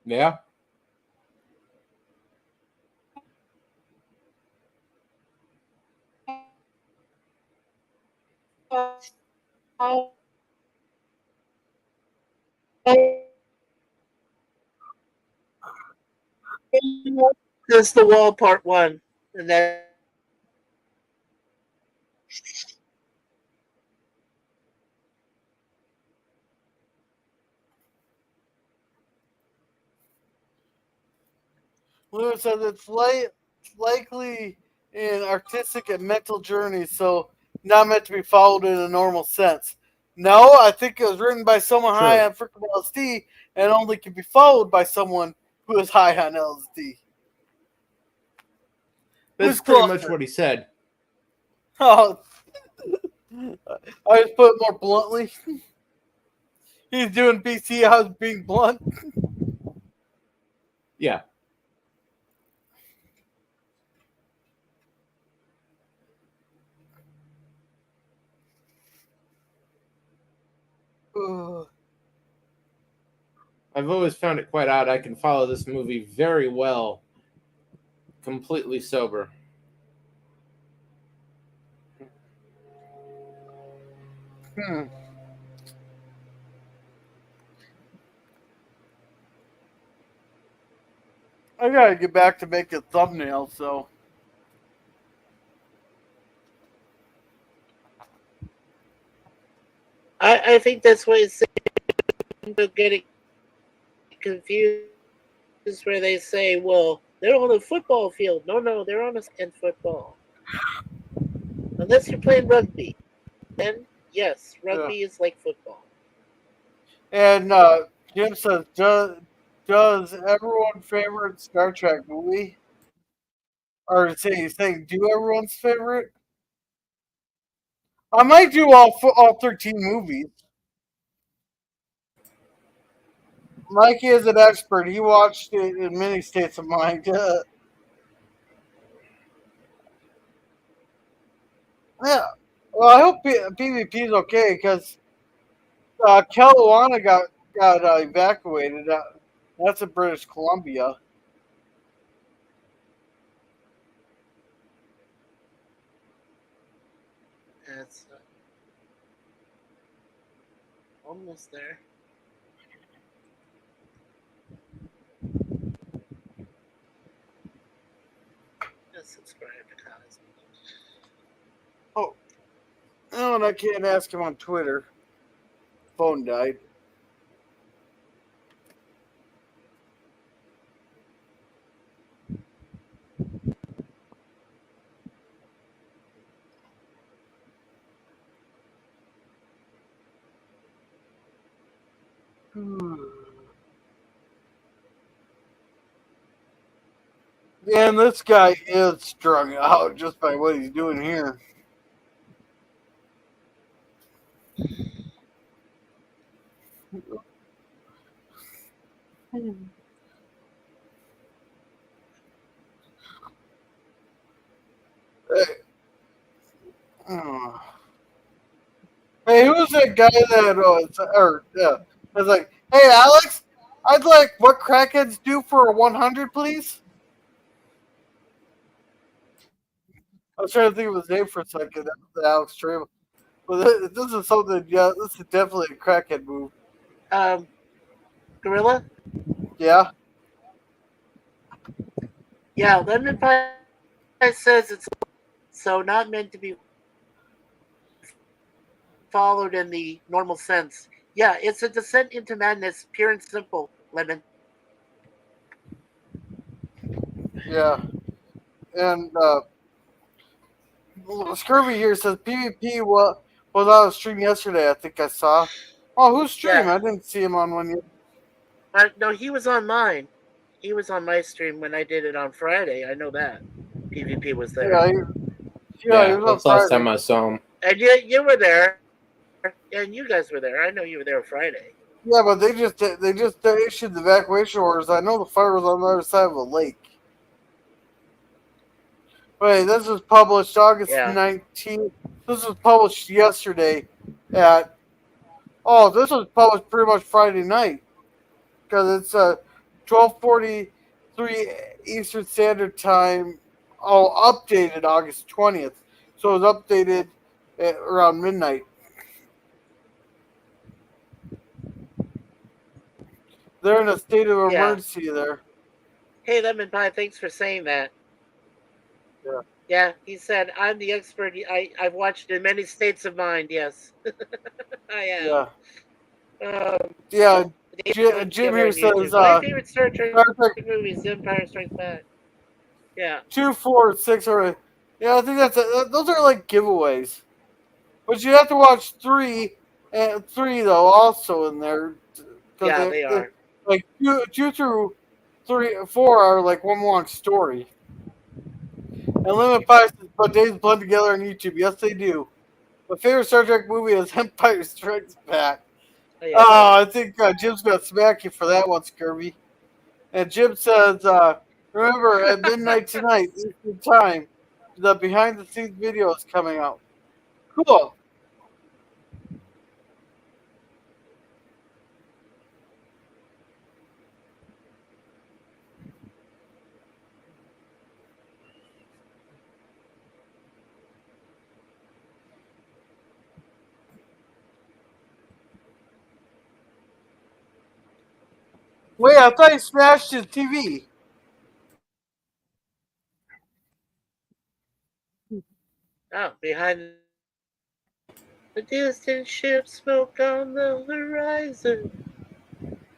Yeah. This is the Wall Part 1. And then Lewis says it's likely an artistic and mental journey, so not meant to be followed in a normal sense. No, I think it was written by someone high on freaking LSD and only can be followed by someone who is high on LSD. That's pretty much what he said. Oh, I just put it more bluntly. He's doing BC, I was being blunt. Yeah. Ugh. I've always found it quite odd. I can follow this movie very well, completely sober. I gotta get back to making thumbnails, so. I think that's why it's getting confused where they say, well, they're on a football field. No, they're on a in football. Unless you're playing rugby. Then, yes, rugby is like football. And Jim says, does everyone favorite Star Trek movie? Or he's saying, do everyone's favorite? I might do all 13 movies. Mikey is an expert. He watched it in many states of mind. Yeah. Well, I hope PvP is okay because Kelowna got evacuated. That's in British Columbia. That's almost there. Just subscribe to Cosmo. Oh, and I can't ask him on Twitter. Phone died. And this guy is strung out just by what he's doing here. Hey, who's that guy that was like, hey, Alex, I'd like what crackheads do for a 100, please? I was trying to think of his name for a second. Alex Travel. But this is something, yeah, this is definitely a crackhead move. Gorilla? Yeah? Yeah, Lemon Pie says it's so not meant to be followed in the normal sense. Yeah, it's a descent into madness, pure and simple, Lemon. Yeah. And Scurvy here says PvP was on a stream yesterday, I think I saw. Oh, who's streaming? Yeah. I didn't see him on one yet. No, he was on mine. He was on my stream when I did it on Friday. I know that. PvP was there. Yeah, he was that's on last Friday. time I saw him. And you were there. And you guys were there. I know you were there Friday. Yeah, but they just issued the evacuation orders. I know the fire was on the other side of a lake. Wait, this was published August 19th. This was published yesterday this was published pretty much Friday night. Because it's 12:43 Eastern Standard Time. Oh, updated August 20th. So it was updated at around midnight. They're in a state of emergency there. Hey, Lemon Pie, thanks for saying that. Yeah. Yeah, he said, I'm the expert. I've watched in many states of mind. Yes, I have. Yeah. Yeah. Jim here says My favorite Star Trek Star Trek movie is The Empire Strikes Back. Yeah. 2, 4, 6, or yeah, I think those are like giveaways. But you have to watch 3 and 3 though also in there Yeah, because they are. like 2 through 3, 4 are like one long story. And Limit Pie says, but days blend together on YouTube. Yes, they do. My favorite Star Trek movie is Empire Strikes Back. Oh, yeah, Oh, I think Jim's gonna smack you for that one, Scurvy. And Jim says, remember at midnight tonight, Eastern time, the behind the scenes video is coming out. Cool. Wait, I thought he smashed his TV. Oh, behind the distant ship, smoke on the horizon.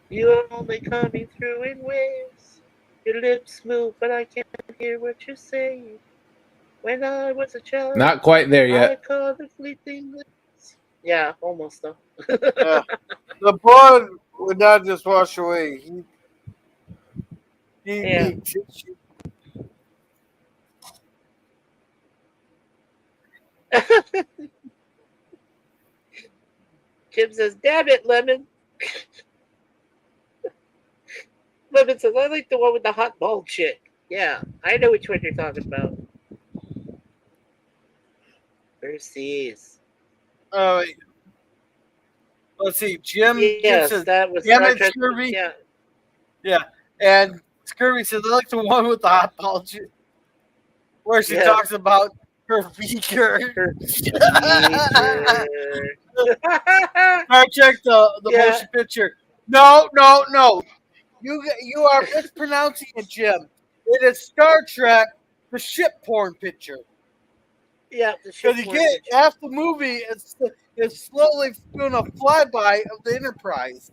You are only coming through in waves. Your lips move, but I can't hear what you're saying. When I was a child, Not quite there I yet. called the fleeting lips. Yeah, almost though. Yeah. The blood would not just wash away. He Yeah. Jim says, damn it, Lemon. Lemon says, I like the one with the hot bald chick. Yeah, I know which one you're talking about. Versus. wait. Let's see. Jim Yes, says, that was damn Star it, Trek. Scurvy. Yeah. Yeah. And Scurvy says, I like the one with the hot ball where she talks about her beaker. Her beaker. Star Trek, the motion picture. No. You are mispronouncing it, Jim. It is Star Trek, the ship porn picture. Yeah, the ship Because you porn get picture. half the movie is slowly doing a flyby of the Enterprise.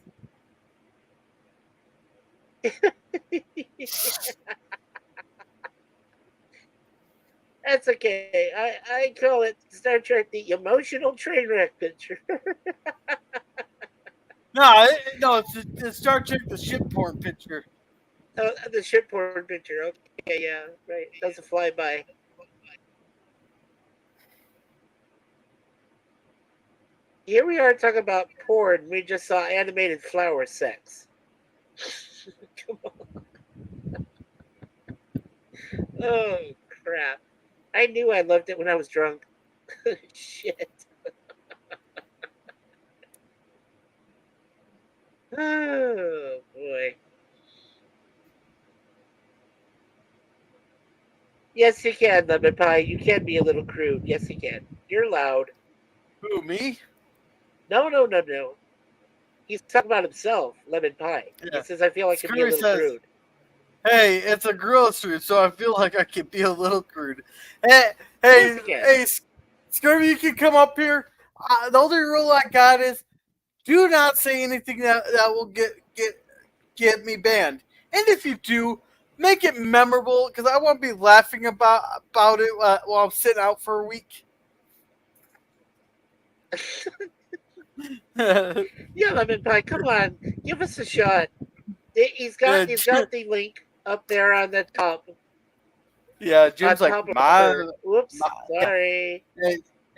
That's okay. I call it Star Trek the emotional train wreck picture. No, it's Star Trek, the ship porn picture. The ship porn picture. Okay, yeah, right. Does a flyby. Here we are talking about porn. We just saw animated flower sex. Come on. Oh, crap. I knew I loved it when I was drunk. Shit. Oh, boy. Yes, you can, Lemon Pie. You can be a little crude. Yes, you can. You're loud. Who, me? No. He's talking about himself, Lemon Pie. Yeah. He says, I feel like I can be a little crude. Hey, it's a gorilla suit, so I feel like I can be a little crude. Hey, Scurvy, you can come up here. The only rule I got is do not say anything that will get me banned. And if you do, make it memorable because I won't be laughing about it while I'm sitting out for a week. Yeah, Lemon Pie, come on, give us a shot. He's got the link up there on the top. Yeah, Jim's like Whoops, sorry.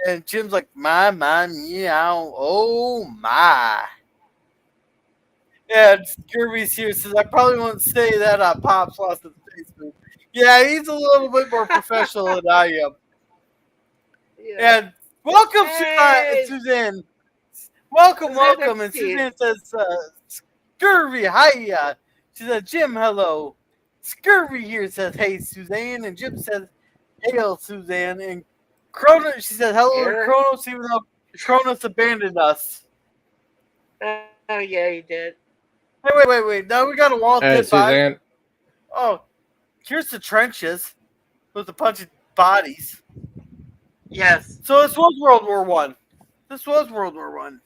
And Jim's like my meow. Oh my. And Scurvy's here says I probably won't say that on Pop's lost his Facebook. Yeah, he's a little bit more professional than I am. Yeah. And welcome, Suzanne. Welcome. And Suzanne says, Scurvy, hiya. She said, Jim, hello. Scurvy here says, hey, Suzanne. And Jim says, hail, Suzanne. And Kronos, she said, hello to Kronos, even though Kronos abandoned us. Oh, yeah, he did. Hey, wait. Now we got a wall tip Suzanne. Oh, Here's the trenches with a bunch of bodies. Yes. So this was World War One. This was World War One.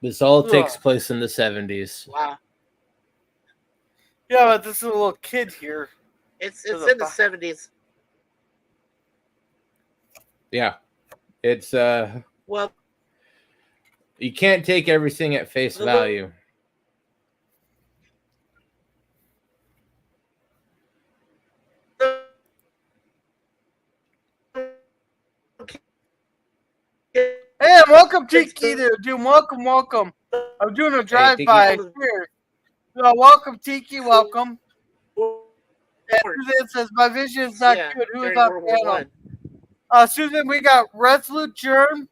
This all takes Ugh. place in the 70s. Wow. Yeah, but this is a little kid here. It's There's in the 70s. Yeah. It's Well, you can't take everything at face The- value. Hey, welcome, Tiki, dude. Welcome. I'm doing a drive-by Tiki. here. Welcome, Tiki. Welcome. And Suzanne says, my vision is not good. Who's during on World War panel? One. Susan, we got Resolute Germ.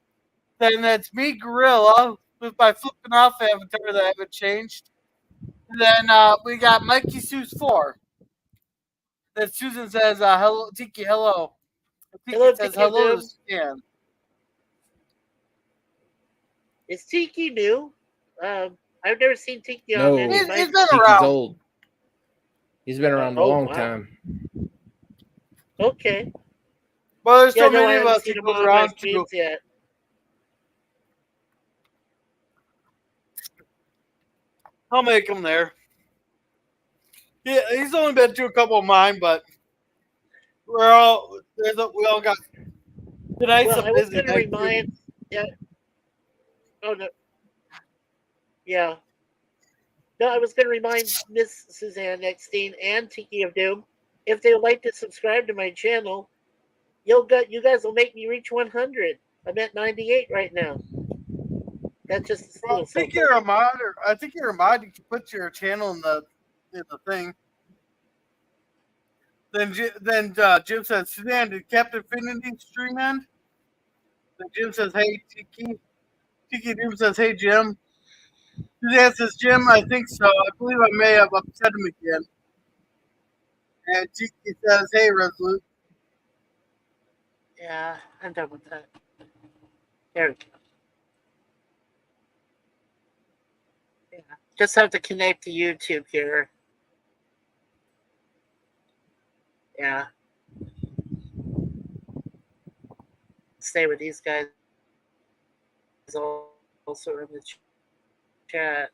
Then that's me, Gorilla, with my flipping off avatar that I haven't changed. And then we got Mikey Sue's 4. Then Susan says, hello, Tiki, hello. And Tiki Hello, says, Tiki hello Doom. to Stan. Is Tiki new? I've never seen Tiki No. on any of He's my. been Tiki's around. old. He's been around a Oh, long wow. time. Okay. But there's so Yeah, no, I many of haven't us seen he him goes on my around to. streams yet. I'll make him there. Yeah, he's only been to a couple of mine, but we all got tonight's Well, a I was busy going to night. remind. Yeah. Oh no. Yeah. No, I was going to remind Miss Suzanne Eckstein and Tiki of Doom, if they would like to subscribe to my channel, you guys will make me reach 100. I'm at 98 right now. That's just a Well, I little think something. you're a mod. I think you're a mod. You can put your channel in the thing. Then Jim says, Suzanne, did Captain Infinity stream end? Then Jim says, hey, Tiki. Tiki Doom says, hey, Jim. Suzanne says, Jim, I think so. I believe I may have upset him again. And Tiki says, hey, Resolute. Yeah, I'm done with that. There we go. Yeah. Just have to connect to YouTube here. Yeah. Stay with these guys also in the chat.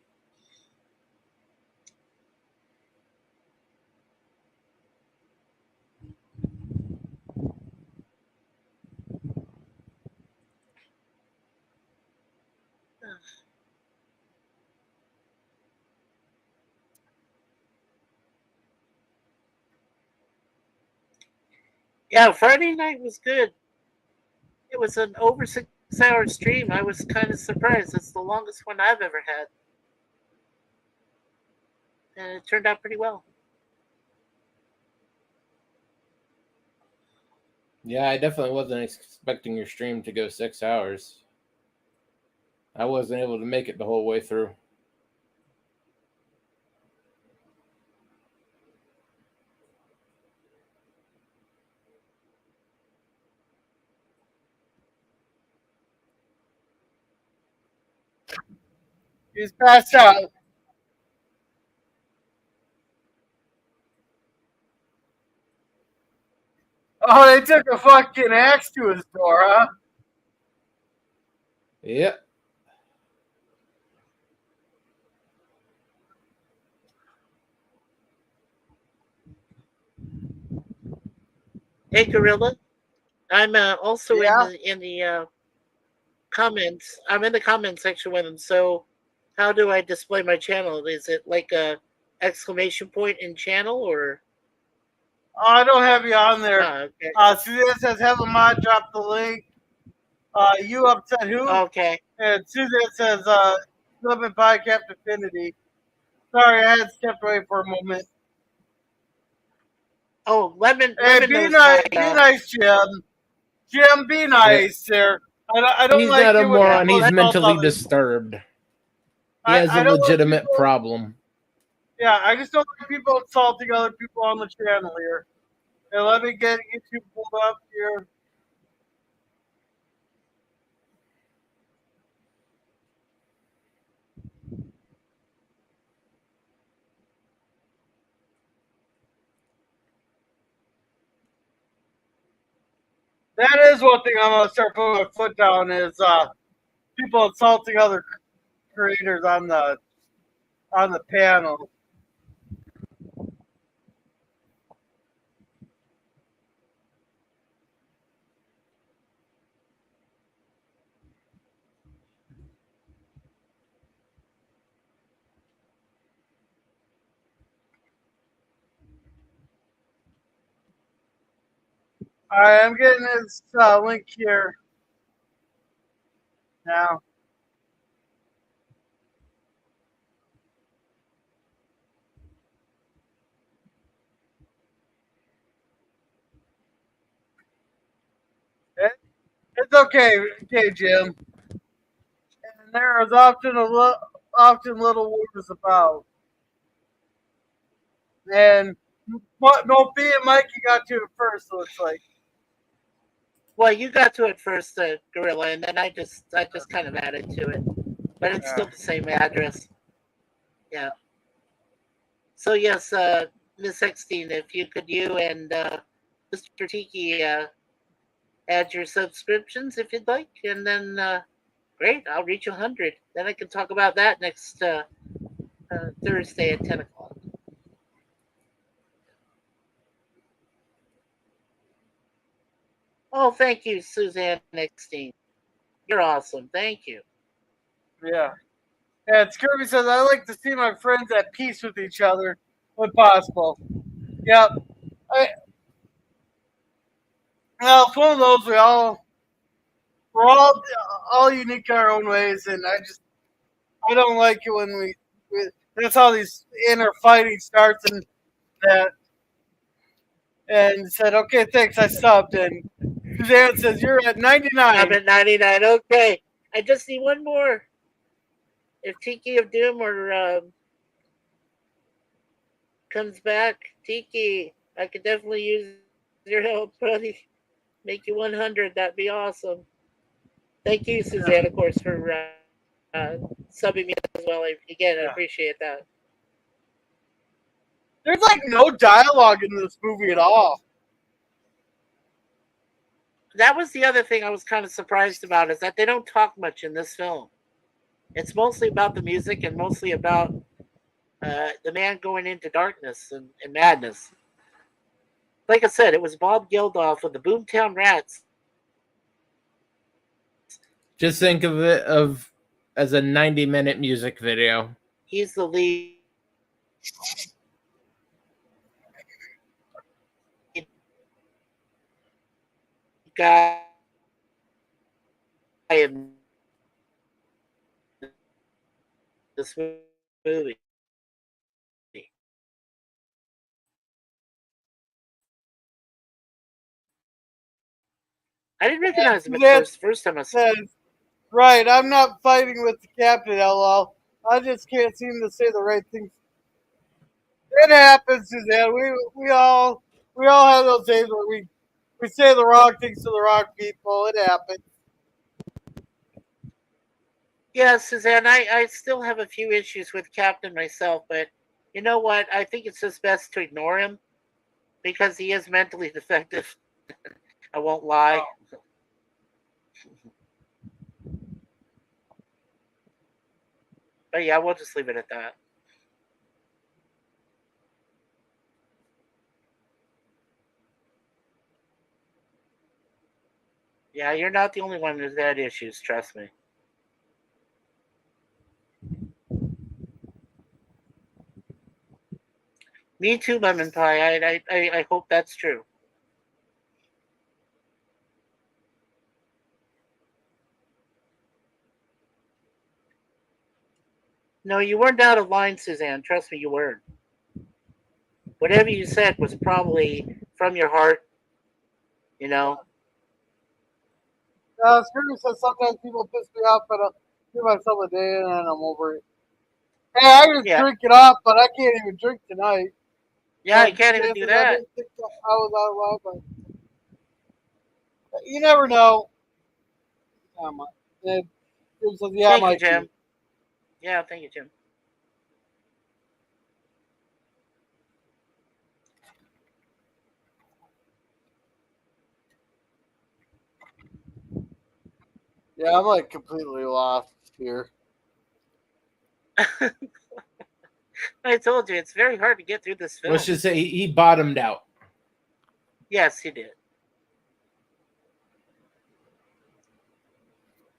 Yeah, Friday night was good. It was an over 6-hour stream. I was kind of surprised. It's the longest one I've ever had. And it turned out pretty well. Yeah, I definitely wasn't expecting your stream to go 6 hours. I wasn't able to make it the whole way through. He's passed out. Oh, they took a fucking axe to his door, huh? Yep. Hey, Gorilla. I'm also Yeah. in the comments. I'm in the comment section with them. So, how do I display my channel? Is it like a exclamation point in channel or? Oh, I don't have you on there. Okay. Suzanne says, have a mod drop the link. You upset who? Okay. And Suzanne says, Lemon Pie Captain Affinity. Sorry, I had stepped away for a moment. Oh, lemon. Hey, Lemon be knows nice, my, be nice, Jim. Jim, be nice, sir. I don't He's like not a it when moron. people He's insult mentally others. disturbed. He I has a don't like legitimate people- problem. Yeah, I just don't like people insulting other people on the channel here. And let me get YouTube pulled up here. That is one thing I'm gonna start putting my foot down is people insulting other creators on the panel. All right, I'm getting this link here now. It's okay, Jim. And there is often little words about. And but no, B and Mikey got to it first, so it's like, Well, you got to it first, Gorilla, and then I just kind of added to it, but it's still the same address. Yeah. So yes, Miss Eckstein, if you could, you and Mr. Tiki add your subscriptions if you'd like, and then great, I'll reach 100. Then I can talk about that next Thursday at 10 o'clock. Oh, thank you, Suzanne Eckstein. You're awesome. Thank you. yeah. Yeah, it's Kirby says, I like to see my friends at peace with each other when possible. Yep. Well, it's one of those we're all unique in our own ways, and I don't like it when we that's how these inner fighting starts and that and said, okay, thanks, I stopped. And Suzanne says, you're at 99. I'm at 99. Okay. I just need one more. If Tiki of Doom or comes back, Tiki, I could definitely use your help, buddy. Make you 100. That'd be awesome. Thank you, Suzanne, of course, for subbing me as well. I appreciate that. There's like no dialogue in this movie at all. That was the other thing I was kind of surprised about, is that they don't talk much in this film. It's mostly about the music and mostly about the man going into darkness and madness. Like I said, it was Bob Geldof of the Boomtown Rats. Just think of it as a 90-minute music video. He's the lead guy in this movie. I didn't recognize him at first time I saw him. Right, I'm not fighting with the captain, LL. I just can't seem to say the right things. It happens, Suzanne. We all have those days where we say the wrong things to the wrong people. It happens. Yeah, Suzanne, I still have a few issues with Captain myself, but you know what? I think it's just best to ignore him because he is mentally defective. I won't lie. Oh. But yeah, we'll just leave it at that. Yeah, you're not the only one who's had issues, trust me. Me too, Lemon Pie. I hope that's true. No, you weren't out of line, Suzanne. Trust me, you weren't. Whatever you said was probably from your heart, you know. Screw says sometimes people piss me off, but I'll give myself a day and then I'm over it. Hey, I just drink it off, but I can't even drink tonight. Yeah, I can't even do that. I didn't think I was out loud, but you never know. Thank you, Jim. Yeah, thank you, Jim. Yeah, I'm like completely lost here. I told you it's very hard to get through this film. Let's just say he bottomed out. Yes, he did.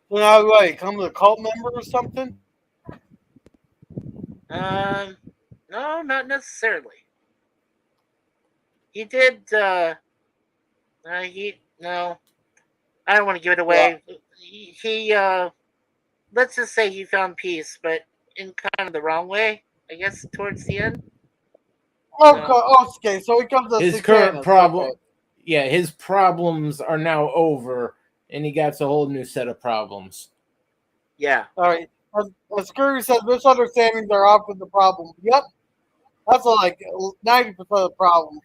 So now, what, he comes a cult member or something? No, not necessarily. He did. He no. I don't want to give it away. Yeah. He let's just say he found peace, but in kind of the wrong way, I guess, towards the end. Okay, so he comes to His Satanist. current problem, Okay. yeah, his problems are now over, and he got a whole new set of problems. Yeah. All right. As Scurvy says, misunderstandings are often the problem. Yep. That's like 90% of the problem.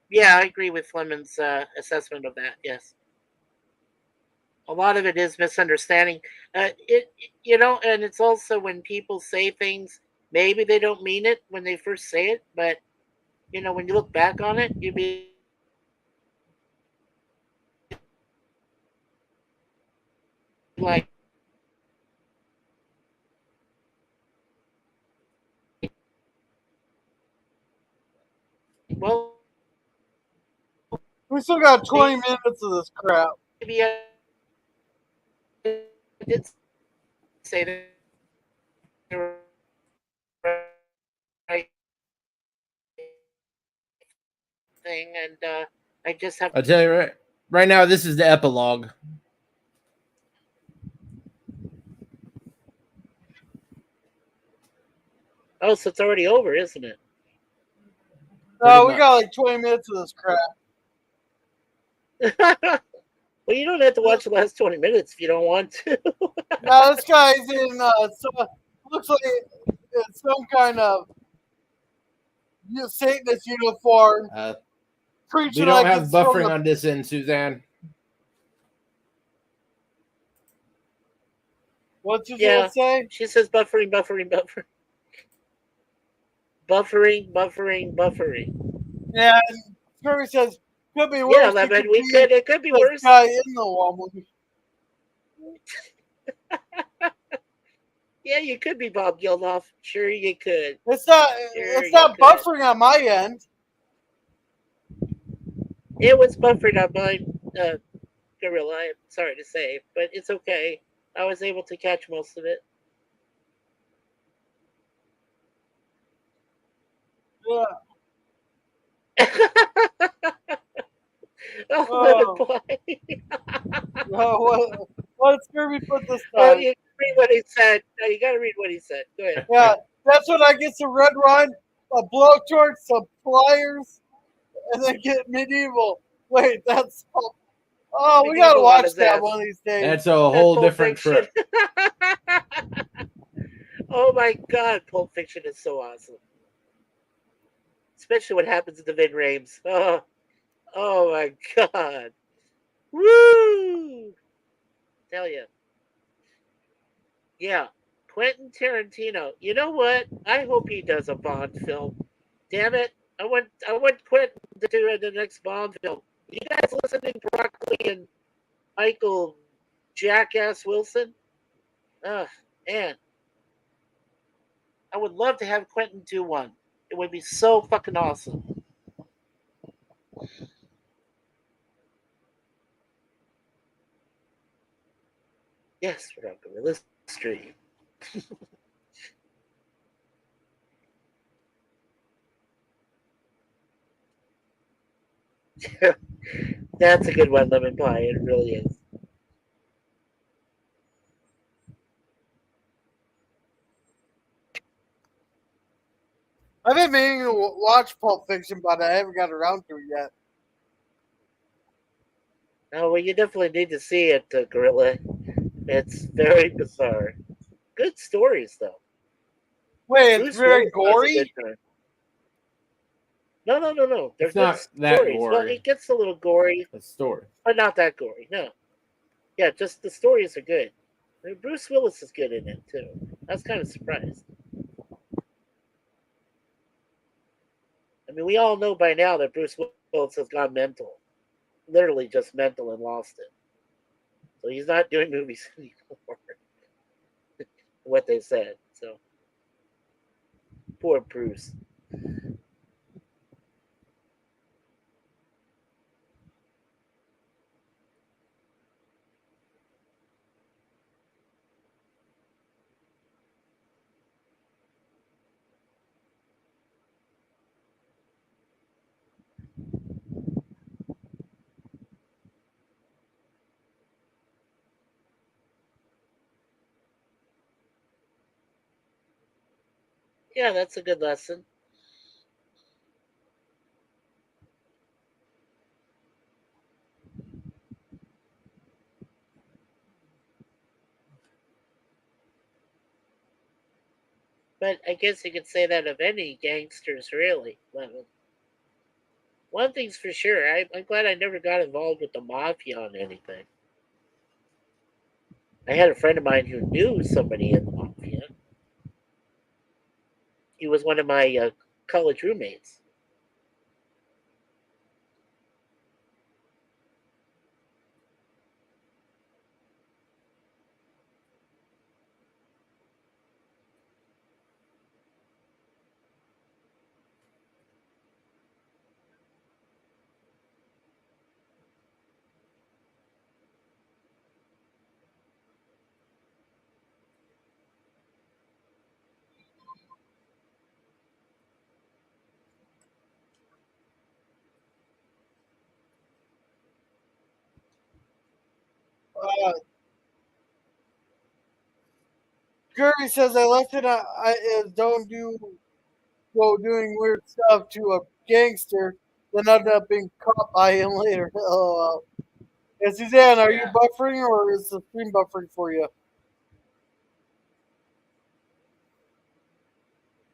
Yeah, I agree with Flemon's assessment of that. Yes. A lot of it is misunderstanding. And it's also when people say things, maybe they don't mean it when they first say it, but when you look back on it, you'd be like, well, We still got 20 minutes of this crap. maybe I did say that they were right thing, and I just have. I'll tell you right now, this is the epilogue. Oh, so it's already over, isn't it? No, we got like 20 minutes of this crap. Well, you don't have to watch the last 20 minutes if you don't want to. Now this guy's in looks like it's some kind of Satanist uniform. We don't have buffering on this end, Suzanne. What did you say? She says buffering. Buffering. Yeah, and Scurvy says could be worse. Yeah, Lemon, it could be worse. Guy in the woman. Yeah, you could be Bob Geldof. Sure, you could. It's not buffering on my end. It was buffering on mine, Gorilla. I'm sorry to say, but it's okay. I was able to catch most of it. Yeah. What Scurvy put this time? Oh, you read what he said. No, you got to read what he said. Go ahead. Yeah, that's when I get some Red Wine, a blowtorch, some pliers, and then get medieval. Wait, that's we gotta watch that one of these days. That's a whole different trip. Oh my God, Pulp Fiction is so awesome. Especially what happens in the Vin Rames. Oh my God. Woo! Tell you. Yeah. Quentin Tarantino. You know what? I hope he does a Bond film. Damn it. I want Quentin to do the next Bond film. You guys listening to Broccoli and Michael Jackass Wilson? Man. I would love to have Quentin do one. It would be so fucking awesome. Yes, we're on Gorilla Stream. That's a good one, Lemon Pie. It really is. I've been meaning to watch Pulp Fiction, but I haven't got around to it yet. Oh, well, you definitely need to see it, Gorilla. It's very bizarre. Good stories, though. Wait, it's very gory? No. It's not that gory. Well, it gets a little gory. The story. But not that gory, no. Yeah, just the stories are good. I mean, Bruce Willis is good in it, too. I was kind of surprised. I mean, we all know by now that Bruce Willis has gone mental. literally just mental and lost it. So he's not doing movies anymore. What they said. So poor Bruce. Yeah, that's a good lesson. But I guess you could say that of any gangsters, really. One thing's for sure, I'm glad I never got involved with the mafia on anything. I had a friend of mine who knew somebody in the mafia. He was one of my college roommates. Uh, Gary says I left it. Don't go doing weird stuff to a gangster, then end up being caught by him later. LOL. Yeah, Suzanne, are you Yeah. buffering or is the stream buffering for you?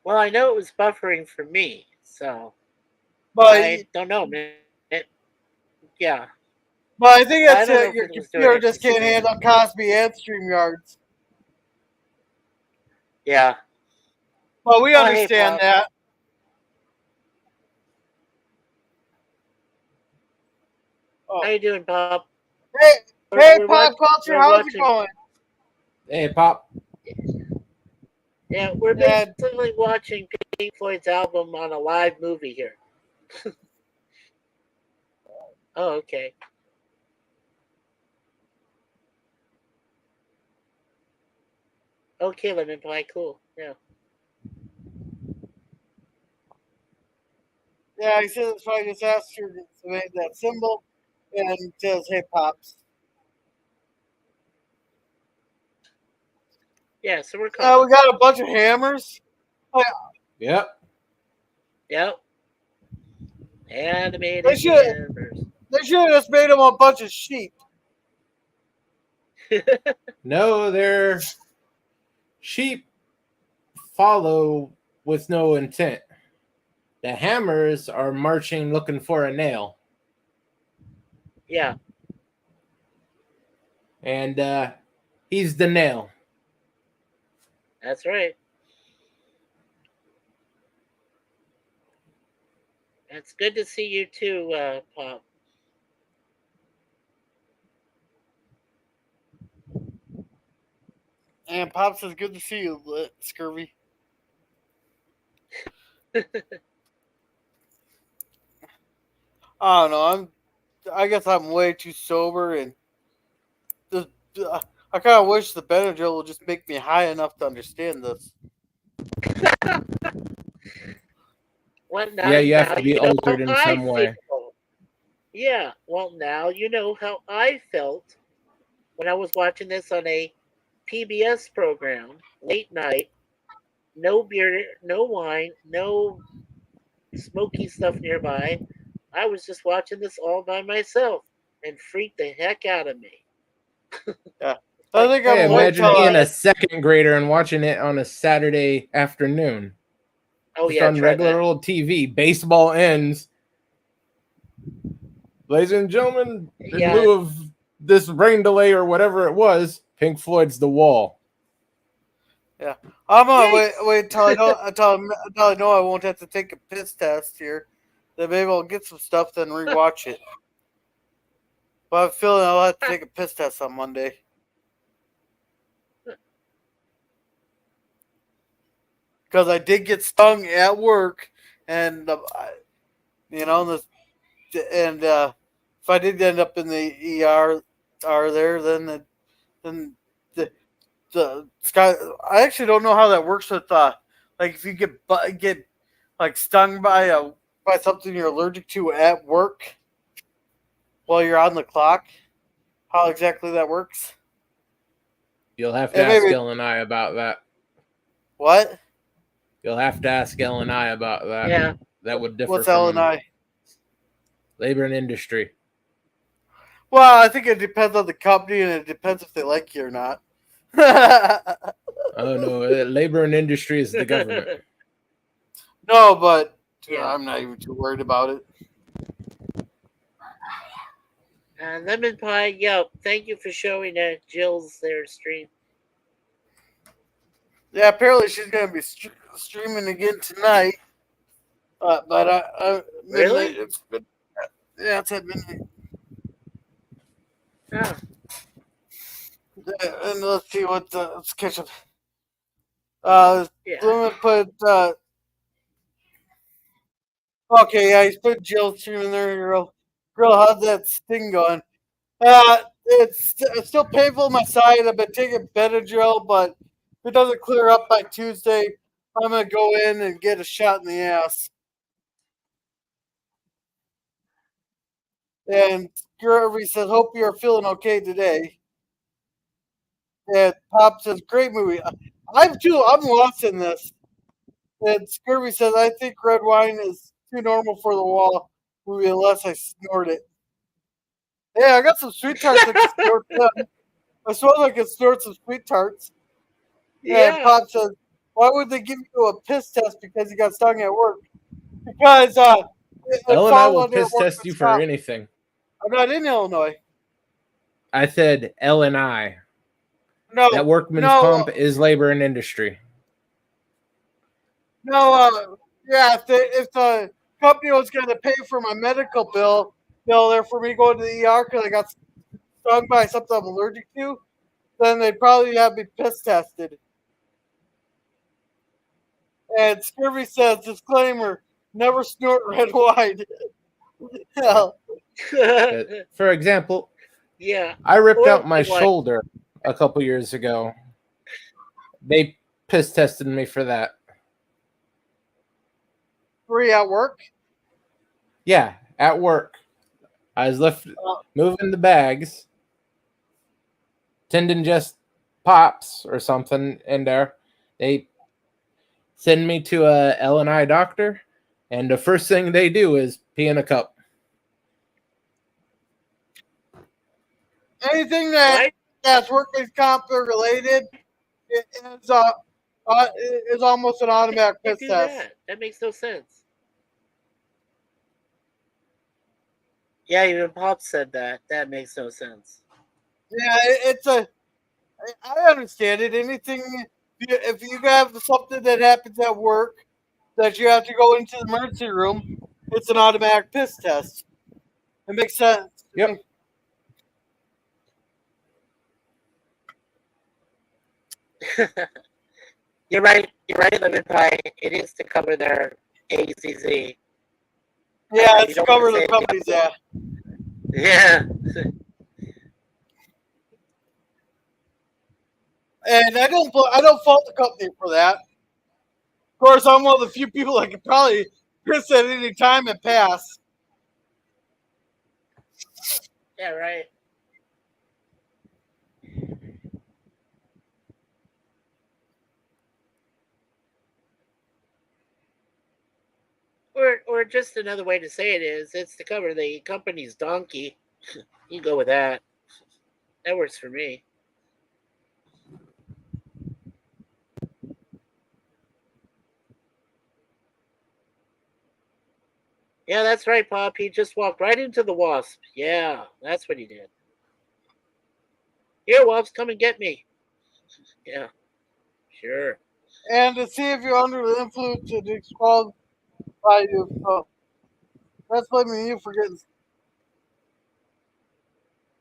Well, I know it was buffering for me, so But I don't know, man. Yeah, but I think I that's don't know it. if Your it was doing computer it to just can't Savannah. handle Cosby and StreamYards. Yeah. But we Oh, hey, understand Pop. that. How Oh, you doing, Pop? hey, We're hey, we're pop watch, culture, we're how's it watching. going? Hey, Pop. Yeah, we're And basically watching Pink Floyd's album on a live movie here. Oh, okay. Okay, Lemon Pie, cool. Yeah. yeah, he says if I just asked her to make that symbol, and says, "Hey, pops." Yeah, so we're Yeah, we calm. got a bunch of hammers. Oh, Yep. Yep. They Animated should hammers. they should have just made them a bunch of sheep. No, their sheep follow with no intent. The hammers are marching looking for a nail. Yeah, And he's the nail. that's right. It's good to see you too, Pop. And Pop says, "Good to see you, Scurvy." I don't know. I guess I'm way too sober, and the, I kind of wish the Benadryl will just make me high enough to understand this. Well, Yeah, you have now to be you know how altered in I some way. feel. Yeah, well, now you know how I felt when I was watching this on a PBS program, late night, no beer, no wine, no smoky stuff nearby. I was just watching this all by myself and freaked the heck out of me. Yeah, I Like, think I'm Hey, gonna wait imagine till okay, being I. a guys. second grader and watching it on a Saturday afternoon. Oh, Just yeah, on try regular that. old TV. Baseball ends. Ladies and gentlemen, in Yeah, lieu of this rain delay or whatever it was, Pink Floyd's The Wall. Yeah, I'm gonna yikes. wait until I don't until I know I won't have to take a piss test here. Then maybe I'll get some stuff then rewatch it. But I'm feeling I'll have to take a piss test on Monday. Because I did get stung at work, and if I did end up in the ER there, then the sky. I actually don't know how that works with like if you get like stung by something you're allergic to at work while you're on the clock. How exactly that works? You'll have to ask Ellen and I about that. What? You'll have to ask Ellen and I about that. Yeah. That would differ What's from Ellen and I? Labor and industry. Well, I think it depends on the company, and it depends if they like you or not. Oh no, labor and industry is the government. No, but Yeah. I'm not even too worried about it. Lemon Pie, yo, thank you for showing Jill's their stream. Yeah, apparently she's gonna be streaming again tonight. But Really? It's been, yeah, it's at midnight. Oh. And let's see what let's catch up. Yeah. Let me put. Okay, yeah, he's put Jill streaming there. Girl, how's that sting going? It's still painful on my side. I've been taking Benadryl, but if it doesn't clear up by Tuesday, I'm gonna go in and get a shot in the ass. And Gurvey says, "Hope you're feeling okay today." And Pop says, "Great movie." I'm lost in this. And Scurvy says, "I think red wine is too normal for the wall movie unless I snort it." Yeah, I got some sweet tarts I can snort them. I suppose I can snort some sweet tarts. Yeah. And Pop says, "Why would they give you a piss test because you got stung at work?" Because Ellen and I will piss test you for anything. I'm not in Illinois. I said L and I. No, that workman's comp is labor and industry. No, yeah. If the company was going to pay for my medical bill, there for me going to the ER because I got stung by something I'm allergic to, then they'd probably have me piss tested. And Scurvy says, disclaimer, never snort red wine. Hell. For example, yeah, I ripped out my shoulder a couple years ago. They piss tested me for that. Were you at work? Yeah, at work. I was moving the bags. Tendon just pops or something in there. They send me to a L&I doctor, and the first thing they do is pee in a cup. Anything that's workman's comp related is almost an automatic piss test. That makes no sense. Yeah, even Pop said that. That makes no sense. Yeah, I understand it. Anything, if you have something that happens at work that you have to go into the emergency room, it's an automatic piss test. It makes sense. Yep. You're right, Lemon Pie. It is to cover their ACZ. Yeah, it's to cover the companies, yeah. Yeah. And I don't fault the company for that. Of course, I'm one of the few people that could probably piss at any time and pass. Yeah, right. Or just another way to say it is, it's to cover the company's donkey. You go with that. That works for me. Yeah, that's right, Pop. He just walked right into the wasp. Yeah, that's what he did. Here, wasps, come and get me. Yeah, sure. And to see if you're under the influence to disqualify you. So that's blaming you for getting.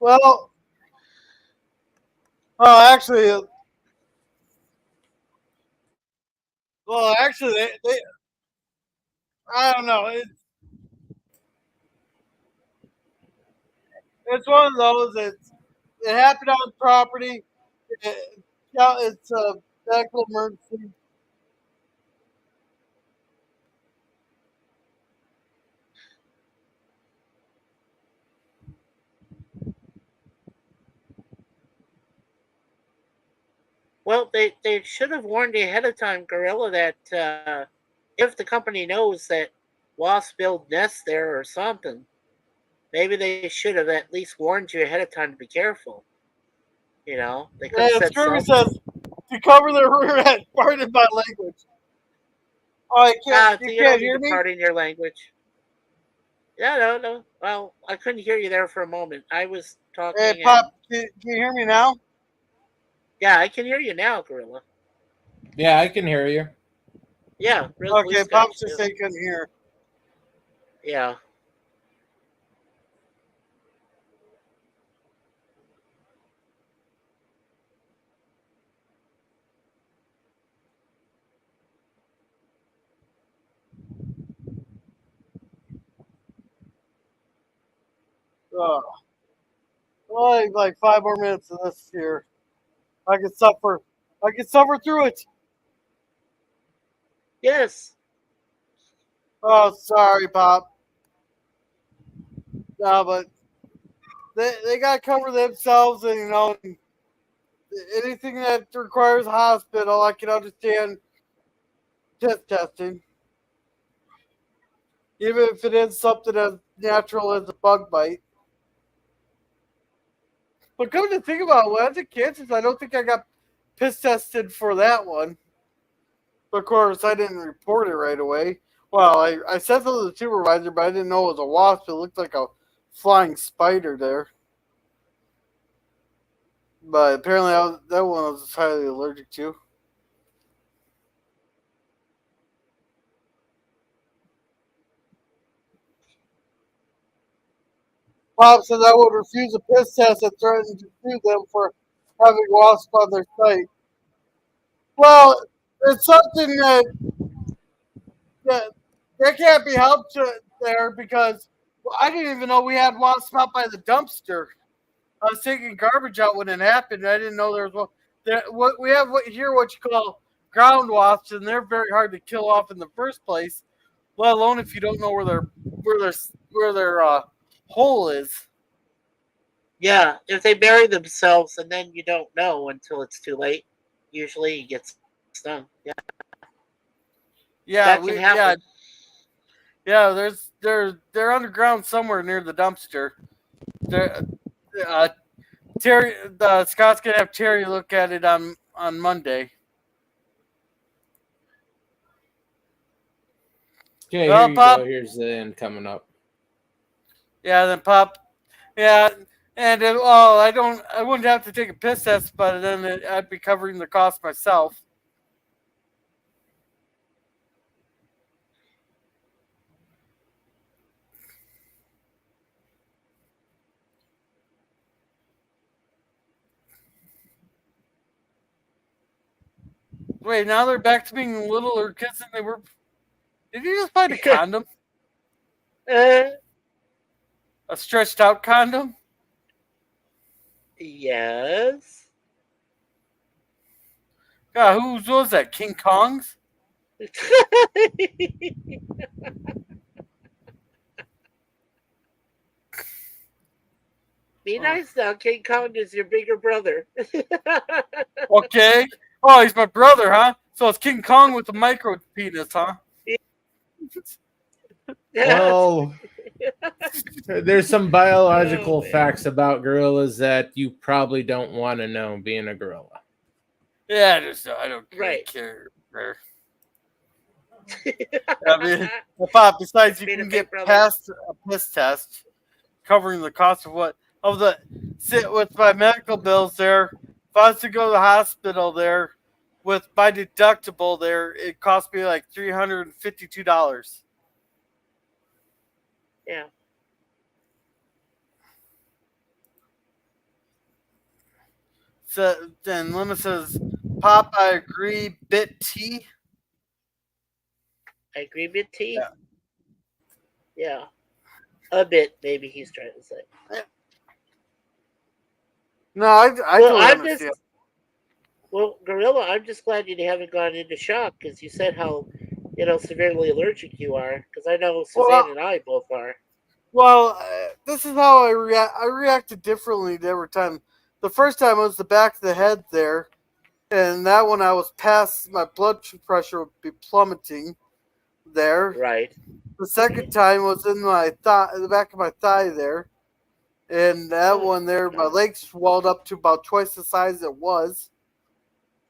Well, oh, actually, they I don't know. It's one of those. It happened on property. Yeah, it's a medical emergency. Well, they should have warned you ahead of time, Gorilla, that if the company knows that wasps build nests there or something, maybe they should have at least warned you ahead of time to be careful. They could have And said Scurvy something. says to cover their rear end. Pardon my language. Oh, So you you can't don't need hear to me? pardon your language. Yeah, no, no. Well, I couldn't hear you there for a moment. I was Hey, talking, and Pop, can you hear me now? yeah, I can hear you now, Gorilla. Yeah, I can hear you. Yeah, real blue Okay, Pop's skies just too. saying couldn't hear. Yeah. Oh, like 5 more minutes of this here. I can suffer. I can suffer through it. Yes. Oh, sorry, Pop. No, but they got to cover themselves, and anything that requires a hospital, I can understand testing, even if it is something as natural as a bug bite. But come to think about it, when I did cancers, I don't think I got piss tested for that one. But of course, I didn't report it right away. Well, I said so to the supervisor, but I didn't know it was a wasp. It looked like a flying spider there. But apparently, that one I was highly allergic to. Bob says I would refuse a piss test and threaten to sue them for having wasps on their site. Well, it's something that, that can't be helped there because I didn't even know we had wasps out by the dumpster. I was taking garbage out when it happened. I didn't know there was one. What we have here, what you call ground wasps, and they're very hard to kill off in the first place. Let alone if you don't know where their hole is. Yeah. If they bury themselves and then you don't know until it's too late, usually you get stung. Yeah. Yeah, That can happen. yeah. They're underground somewhere near the dumpster. They're, uh, Terry, Scott's gonna have Terry look at it on Monday. Okay, here Well, you Pop. go. Here's the end coming up. Yeah, then Pop. Yeah, and well, I wouldn't have to take a piss test, but then I'd be covering the cost myself. Wait, now they're back to being littler kids than they were. Did you just find a condom? uh, A stretched out condom? yes. God, whose was that? King Kong's? Be nice now. King Kong is your bigger brother. Okay. Oh, he's my brother, huh? So it's King Kong with the micro penis, huh? Yes. Well, there's some Oh, biological man. facts about gorillas that you probably don't want to know being a gorilla. Yeah, I don't really Right. care. I mean, well, Pop, besides you Being a can big get brother. past a piss test, covering the cost of the sit with my medical bills there. If I was to go to the hospital there with my deductible there, it cost me like $352. Yeah. So then Lemon says, "Pop, I agree. Bit T." I agree with T. Yeah. Yeah. A bit, maybe he's trying to say. No, I Well, totally I'm understand. just well, Gorilla. I'm just glad you haven't gone into shock because you said how severely allergic you are. Because I know Suzanne Well, and I both are. this is how I react. I reacted differently every time. The first time was the back of the head there, and that one I was past my blood pressure would be plummeting there. Right. The second time was in my thigh, the back of my thigh there, and that Oh, one there, my God. leg swelled up to about twice the size it was.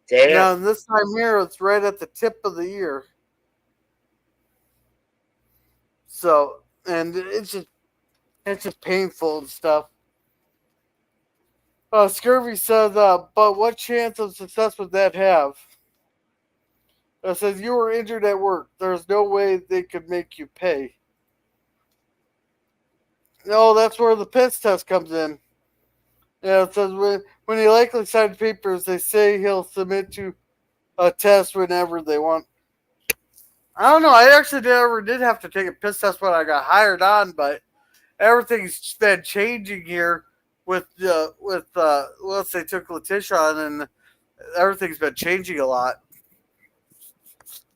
Damn. Now this time here, it's right at the tip of the ear. So, and it's just painful and stuff. Scurvy says, but what chance of success would that have? It says you were injured at work. There's no way they could make you pay. No, that's where the piss test comes in. Yeah, it says when he likely signed papers, they say he'll submit to a test whenever they want. I don't know. I actually never did have to take a piss test when I got hired on, but everything's been changing here with once they took Letitia on, and everything's been changing a lot.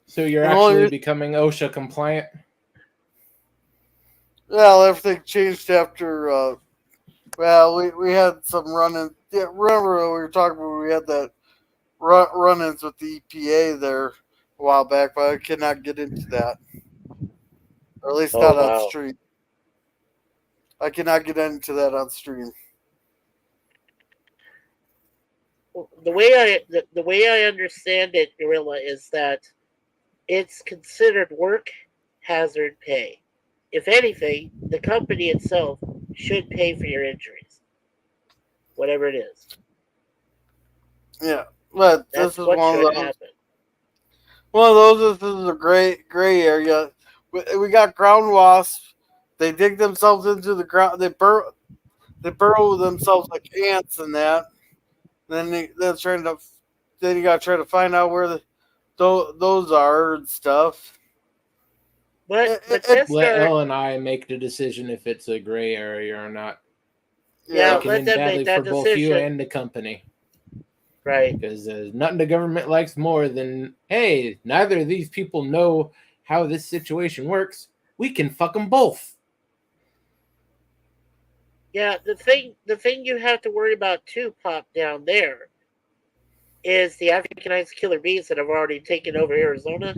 So you're And actually becoming OSHA compliant? Well, everything changed after. We had some run-ins. Yeah, remember we were talking about we had that run-ins with the EPA there a while back, but I cannot get into that, or at least Oh, not on wow. stream. I cannot get into that on stream. The way I understand it, Gorilla, is that it's considered work hazard pay. If anything, the company itself should pay for your injuries, whatever it is. Yeah, but That's this is what one of should those. happen. One of those. This is a gray area. We got ground wasps. They dig themselves into the ground. They burrow themselves like ants and that. Then they're trying to. Then you got to try to find out where those are and stuff. But It- Let Test Elle and I make the decision if it's a gray area or not. Yeah, It can let end them badly make that for both you decision. and the company. Right. Because there's nothing the government likes more than, hey, neither of these people know how this situation works. We can fuck them both. Yeah, the thing you have to worry about too, Pop, down there, is the Africanized killer bees that have already taken over Arizona.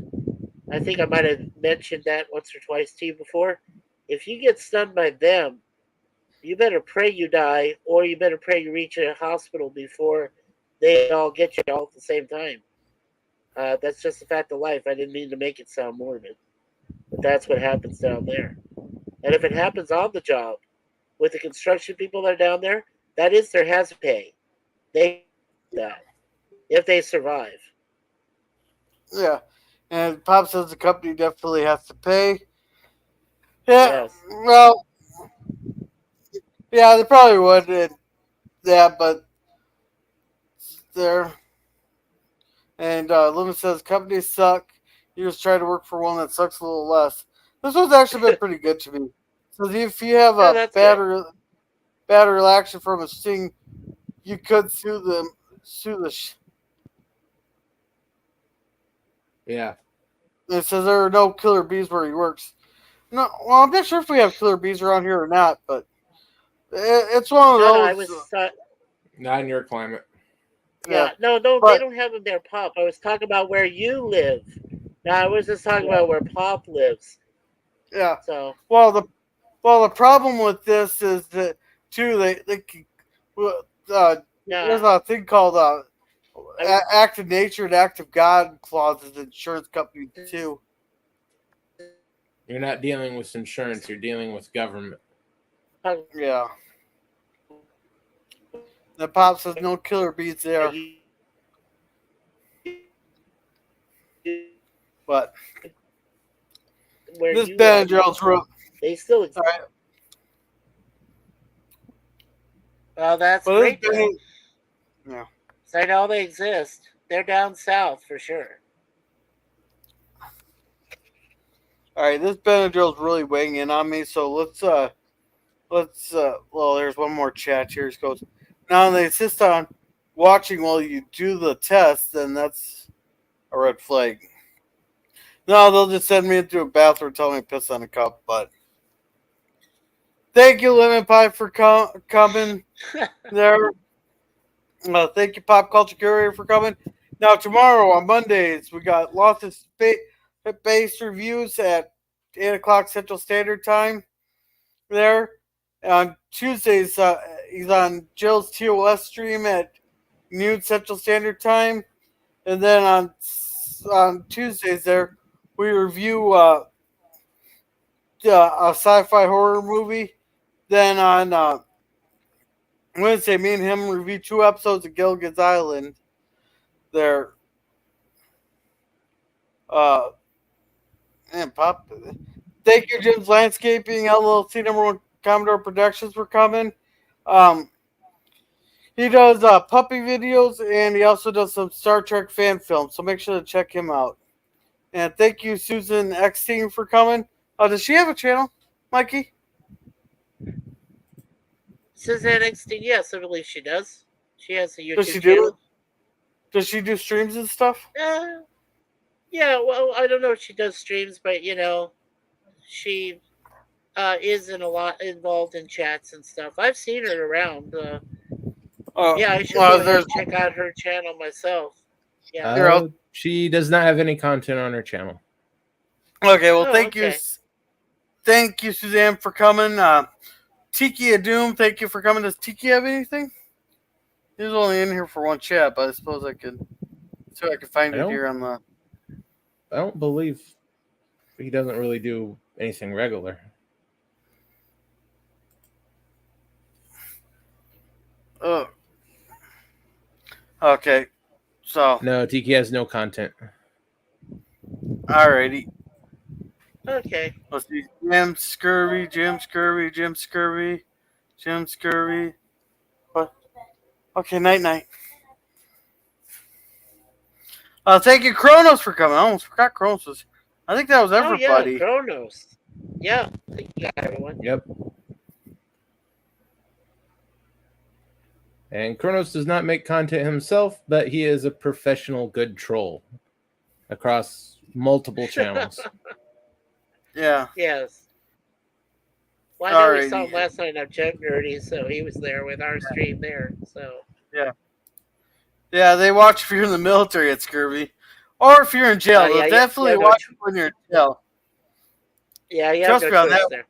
I think I might have mentioned that once or twice to you before. If you get stung by them, you better pray you die, or you better pray you reach a hospital before they all get you all at the same time. That's just a fact of life. I didn't mean to make it sound morbid, but that's what happens down there. And if it happens on the job with the construction people that are down there, that is their hazard pay. They that if they survive. Yeah, and Pop says the company definitely has to pay. Yeah, Yes. well, yeah, they probably would. Yeah, but there. And Lemon says companies suck. You just try to work for one that sucks a little less. This one's actually been pretty good to me. So if you have Oh, a that's bad reaction from a sting, you could sue them. Yeah. It says there are no killer bees where he works. No, well, I'm not sure if we have killer bees around here or not, but it's one of No, those. I was Not in your climate. yeah, no, but- they don't have them there, Pop. I was talking about where you live. No, I was just talking about where Pop lives. Yeah. So Well, the problem with this is that too there's a thing called act of nature and act of God clauses in insurance companies too. You're not dealing with insurance. You're dealing with government. Yeah. The Pop says no killer bees there, but where this you Benadryl's real. they still exist. All right. Well, that's Well, great. this Yeah. So I know they exist. They're down south for sure. All right, this Benadryl's really weighing in on me, so well, there's one more chat here. It goes, now they insist on watching while you do the test, then that's a red flag. No, they'll just send me into a bathroom, tell me to piss on a cup. But thank you, Lemon Pie, for coming there. Thank you, Pop Culture Courier, for coming. Now tomorrow on Mondays we got lots of bass reviews at 8 o'clock Central Standard Time. There on Tuesdays, he's on Jill's TOS stream at noon Central Standard Time, and then on Tuesdays there we review a sci-fi horror movie. Then on Wednesday, me and him review 2 episodes of Gilligan's Island. There, and Pop. Thank you, Jim's Landscaping LLC #1 Commodore Productions for coming. He does puppy videos, and he also does some Star Trek fan films, so make sure to check him out. And thank you, Susan Eckstein, for coming. Does she have a channel, Mikey? Suzanne Eckstein, yes, I believe she does. She has a YouTube Does she channel. do it? Does she do streams and stuff? Yeah, well, I don't know if she does streams, but she is in a lot involved in chats and stuff. I've seen her around. Yeah, I should go ahead and check out her channel myself. Yeah. She does not have any content on her channel. Okay, well, thank you, Suzanne, for coming. Tiki of Doom, thank you for coming. Does Tiki have anything? He was only in here for one chat, but I suppose I could find it here on the. I don't believe he doesn't really do anything regular. Oh. Okay. So. No, Tiki has no content. Alrighty. Okay. Let's see. Jim Scurvy. What? Okay, night. Thank you, Kronos, for coming. I almost forgot Kronos was. I think that was everybody. Oh, yeah, Kronos. Yeah, I think you got everyone. Yep. And Kronos does not make content himself, but he is a professional good troll across multiple channels. Yeah. Yes. Well, I know we saw him last night on Jet Nerdy, so he was there with our stream there. So yeah. Yeah, they watch if you're in the military at Scurvy. Or if you're in jail. They'll definitely watch when you're in jail. Yeah, yeah. Trust me on that. There.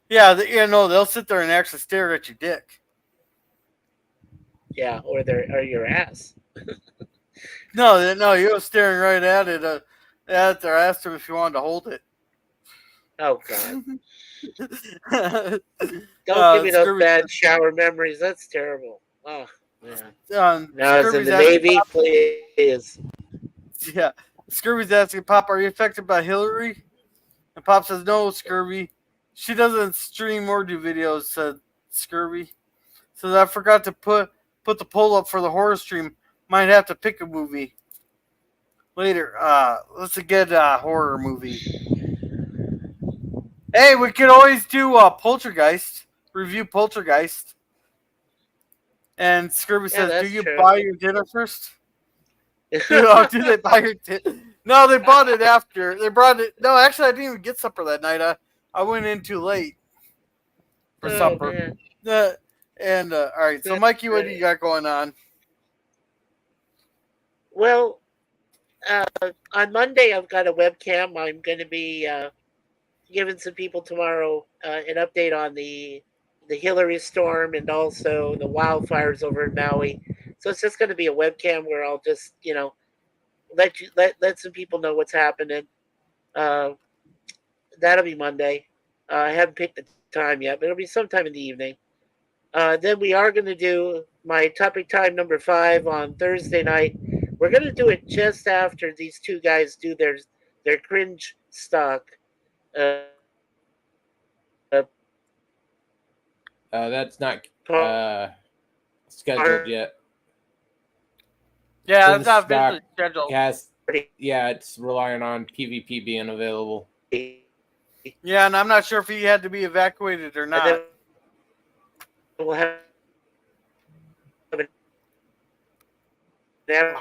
Yeah, they'll sit there and actually stare at your dick. Yeah, or your ass. No, you were staring right at it. At their asked him if you wanted to hold it. Oh God! Don't give me those bad shower memories. That's terrible. Oh man. Now it's in the Navy, please. Yeah, Scurvy's asking Pop, "Are you affected by Hillary?" And Pop says, "No, Scurvy. She doesn't stream or do videos," said Scurvy. So I forgot to put the poll up for the horror stream. Might have to pick a movie later. Let's get a horror movie. Hey, we could always do Poltergeist. Review Poltergeist. And Scurvy says, "Do you buy your dinner first?" Do they buy your dinner? No, they bought it after. They brought it. No, actually, I didn't even get supper that night. I went in too late for supper. All right. So, Mikey, what do you got going on? Well, on Monday, I've got a webcam. I'm going to be giving some people tomorrow an update on the Hillary storm and also the wildfires over in Maui. So it's just going to be a webcam where I'll just, let some people know what's happening. That'll be Monday. I haven't picked the time yet, but it'll be sometime in the evening. Then we are going to do my topic time number 5 on Thursday night. We're going to do it just after these two guys do their cringe stock. That's not scheduled yet. Yeah, So it's the not stock officially scheduled. it's relying on PvP being available. Yeah, and I'm not sure if he had to be evacuated or And not. then we'll have an after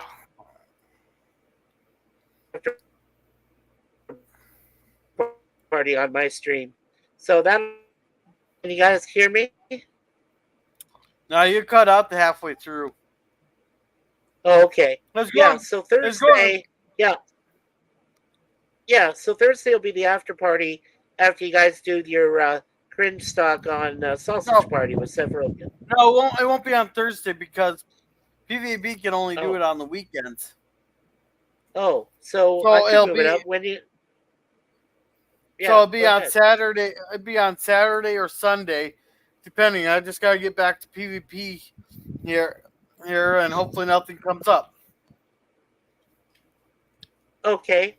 party on my stream. So that, can you guys hear me? No, you cut out the halfway through. Oh, okay. Let's go. Yeah, so Thursday, yeah. Yeah, so Thursday will be the after party after you guys do your cringe stock on Sausage Party with Seth Rogen. No, it won't be on Thursday because PVB can only do Oh. it on the weekends. Oh, so So I it'll can move be- it up when you. Yeah, so it'll be go on ahead. Saturday. It'd be on Saturday or Sunday, depending. I just gotta get back to PvP here, and hopefully nothing comes up. Okay.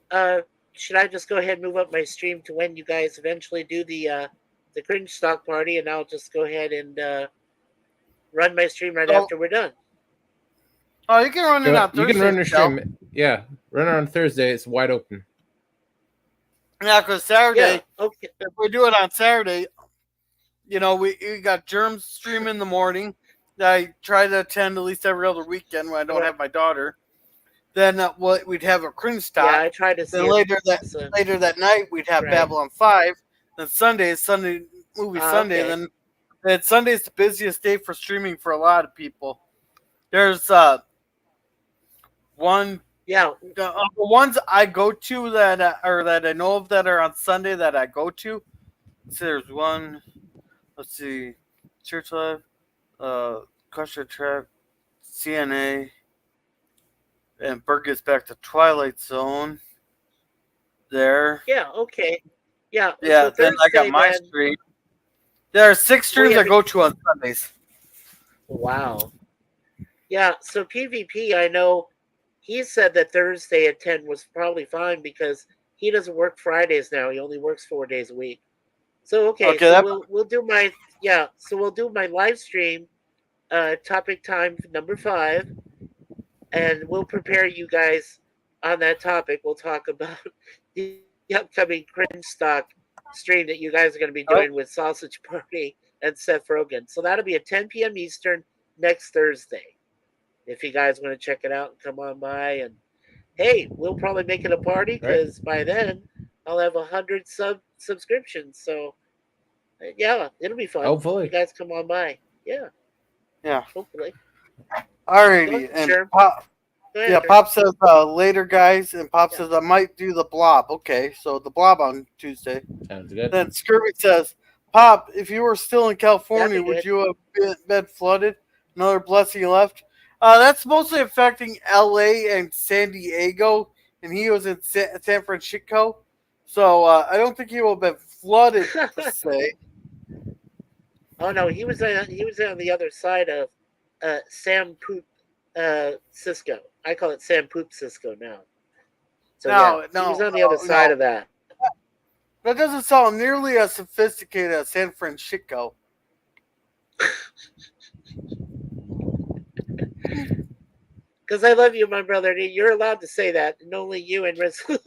Should I just go ahead and move up my stream to when you guys eventually do the cringe stock party, and I'll just go ahead and run my stream right So- after we're done. Oh, you can run it on Thursday. You can run your still. stream. Yeah, run it on Thursday. It's wide open. Yeah, because Saturday, Yeah. Okay. if we do it on Saturday, we got Germs stream in the morning. That I try to attend at least every other weekend when I don't have my daughter. Then we'd have a cringe stock. Yeah, I tried to see. Then later that night we'd have Right. Babylon 5. Then Sunday is Sunday movie Sunday. Okay. Then Sunday's the busiest day for streaming for a lot of people. There's one. Yeah. The ones I go to that I know of that are on Sunday that I go to. So there's one. Let's see, Church Life, Crusher Trap, CNA, and Bert gets back to Twilight Zone. There. Yeah. Okay. Yeah. Yeah, So then I got Thursday, my then- stream. There are 6 streams yeah, I go to on Sundays. Wow. Yeah. So PvP, I know he said that Thursday at 10 was probably fine because he doesn't work Fridays now. He only works 4 days a week. So okay, so that- we'll do my So we'll do my live stream, topic time number 5, and we'll prepare you guys on that topic. We'll talk about the upcoming cringe stock stream that you guys are going to be doing with Sausage Party and Seth Rogen. So that'll be at 10 p.m. Eastern next Thursday. If you guys want to check it out and come on by, and hey, we'll probably make it a party because by then I'll have 100 subscriptions. So yeah, it'll be fun. Hopefully. You guys come on by. Yeah. Yeah. Hopefully. Alrighty. Go, And sure. Pop, Go ahead, yeah, Drew. Pop says later, guys, and Pop says I might do the Blob. Okay, so the Blob on Tuesday. Sounds good. Then Scurvy says, Pop, if you were still in California, That'd be would good. you have been flooded? Another blessing left. That's mostly affecting LA and San Diego, and he was in San Francisco. So I don't think he will have been flooded per se. Oh no, he was on the other side of Sam Poop Cisco. I call it Sam Poop Cisco now. So he was on the other side of that. That doesn't sound nearly as sophisticated as San Francisco. Because I love you, my brother. You're allowed to say that, and only you and Resolute.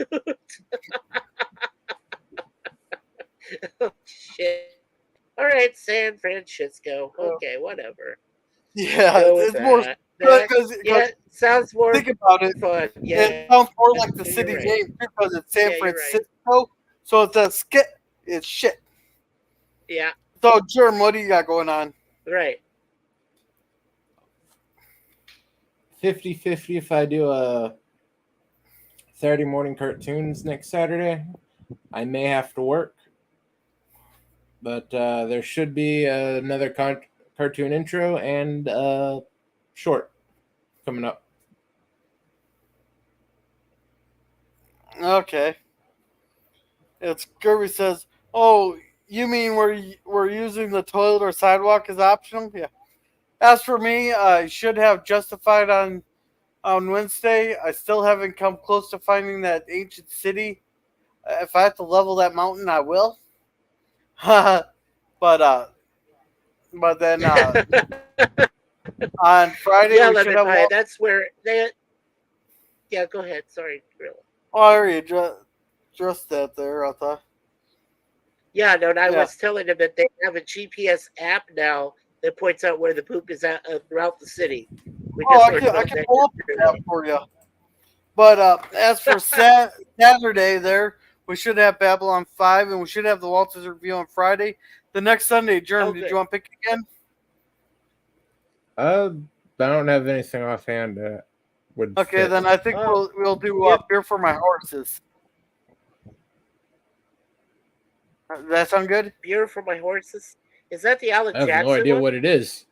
Oh, shit. All right, San Francisco. Okay, whatever. Yeah, Go with it's more that. because Yeah, sounds more think about it. fun. Yeah, It sounds more like the You're city right. name because it's San Yeah, you're right. Francisco. So it's a skit. It's shit. yeah, So, Germ, what do you got going on? right. 50-50 if I do a Saturday morning cartoons next Saturday. I may have to work. But there should be another cartoon intro and short coming up. Okay. It's Gerby says, "Oh, you mean we're using the toilet or sidewalk as optional?" Yeah. As for me, I should have justified on Wednesday. I still haven't come close to finding that ancient city. If I have to level that mountain, I will. but then on Friday Yeah, we should have. that's where they. Yeah, go ahead. Sorry, Gorilla. Oh, I already addressed that there, I thought. Yeah, no, and I Yeah. was telling him that they have a GPS app now that points out where the poop is at throughout the city. We Oh, just I learned can about that pull up yesterday. that for you. But as for Saturday, there we should have Babylon 5, and we should have the Walters review on Friday. The next Sunday, Jeremy, Oh, did good. you want to pick again? I don't have anything offhand that would Okay, fit. then I think we'll do Yep. Beer for My Horses. Does that sound good? Beer for My Horses. Is that the Alan I have Jackson no idea one? what it is.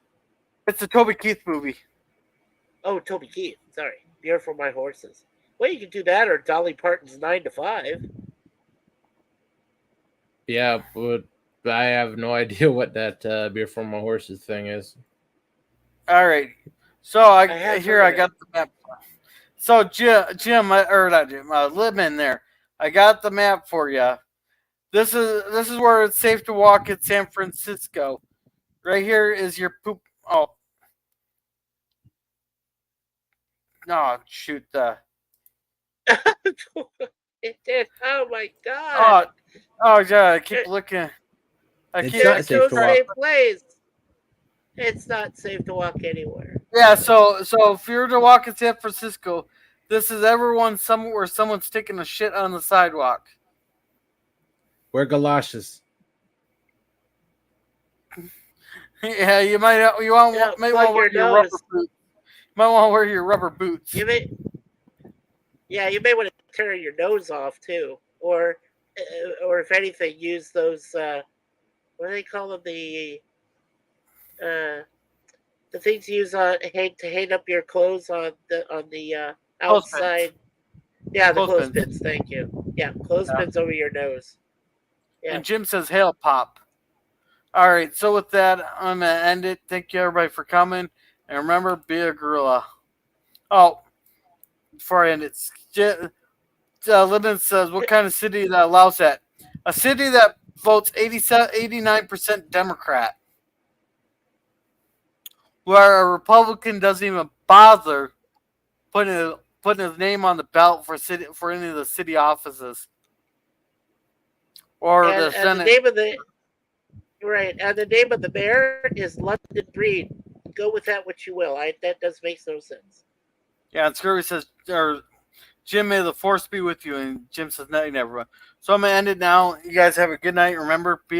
It's a Toby Keith movie. Oh, Toby Keith. Sorry. Beer for My Horses. Well, you could do that or Dolly Parton's 9 to 5. Yeah, but I have no idea what that Beer for My Horses thing is. All right. So I have here heard I of it. got the map. So Jim, or not Jim, Libman there. I got the map for you. This is where it's safe to walk in San Francisco. Right here is your poop. Oh, no! Shoot the. It did. Oh my god. Oh yeah! I keep looking. It's not safe to walk. Same place. It's not safe to walk anywhere. Yeah. So if you're to walk in San Francisco, this is everyone somewhere where someone's taking a shit on the sidewalk. Wear galoshes. Yeah, you might want to wear your rubber boots. You might want to wear your rubber boots. You may want to tear your nose off too, or if anything, use those what do they call them, the things you use to hang up your clothes on the outside. Yeah, the clothespins. Thank you. Yeah, clothespins over your nose. Yeah. And Jim says, "Hail pop." All right, so with that, I'm gonna end it. Thank you everybody for coming, and remember, be a gorilla. Oh, before I end it, Libman says, "What kind of city that allows that? A city that votes 89% Democrat, where a Republican doesn't even bother putting his name on the ballot for any of the city offices, or the Senate." And the name of the name of the mayor is London Breed. Go with that what you will. That does make no sense. Yeah, and Scurvy says, or Jim, may the force be with you, and Jim says, night, everyone. So I'm gonna end it now. You guys have a good night. Remember, be a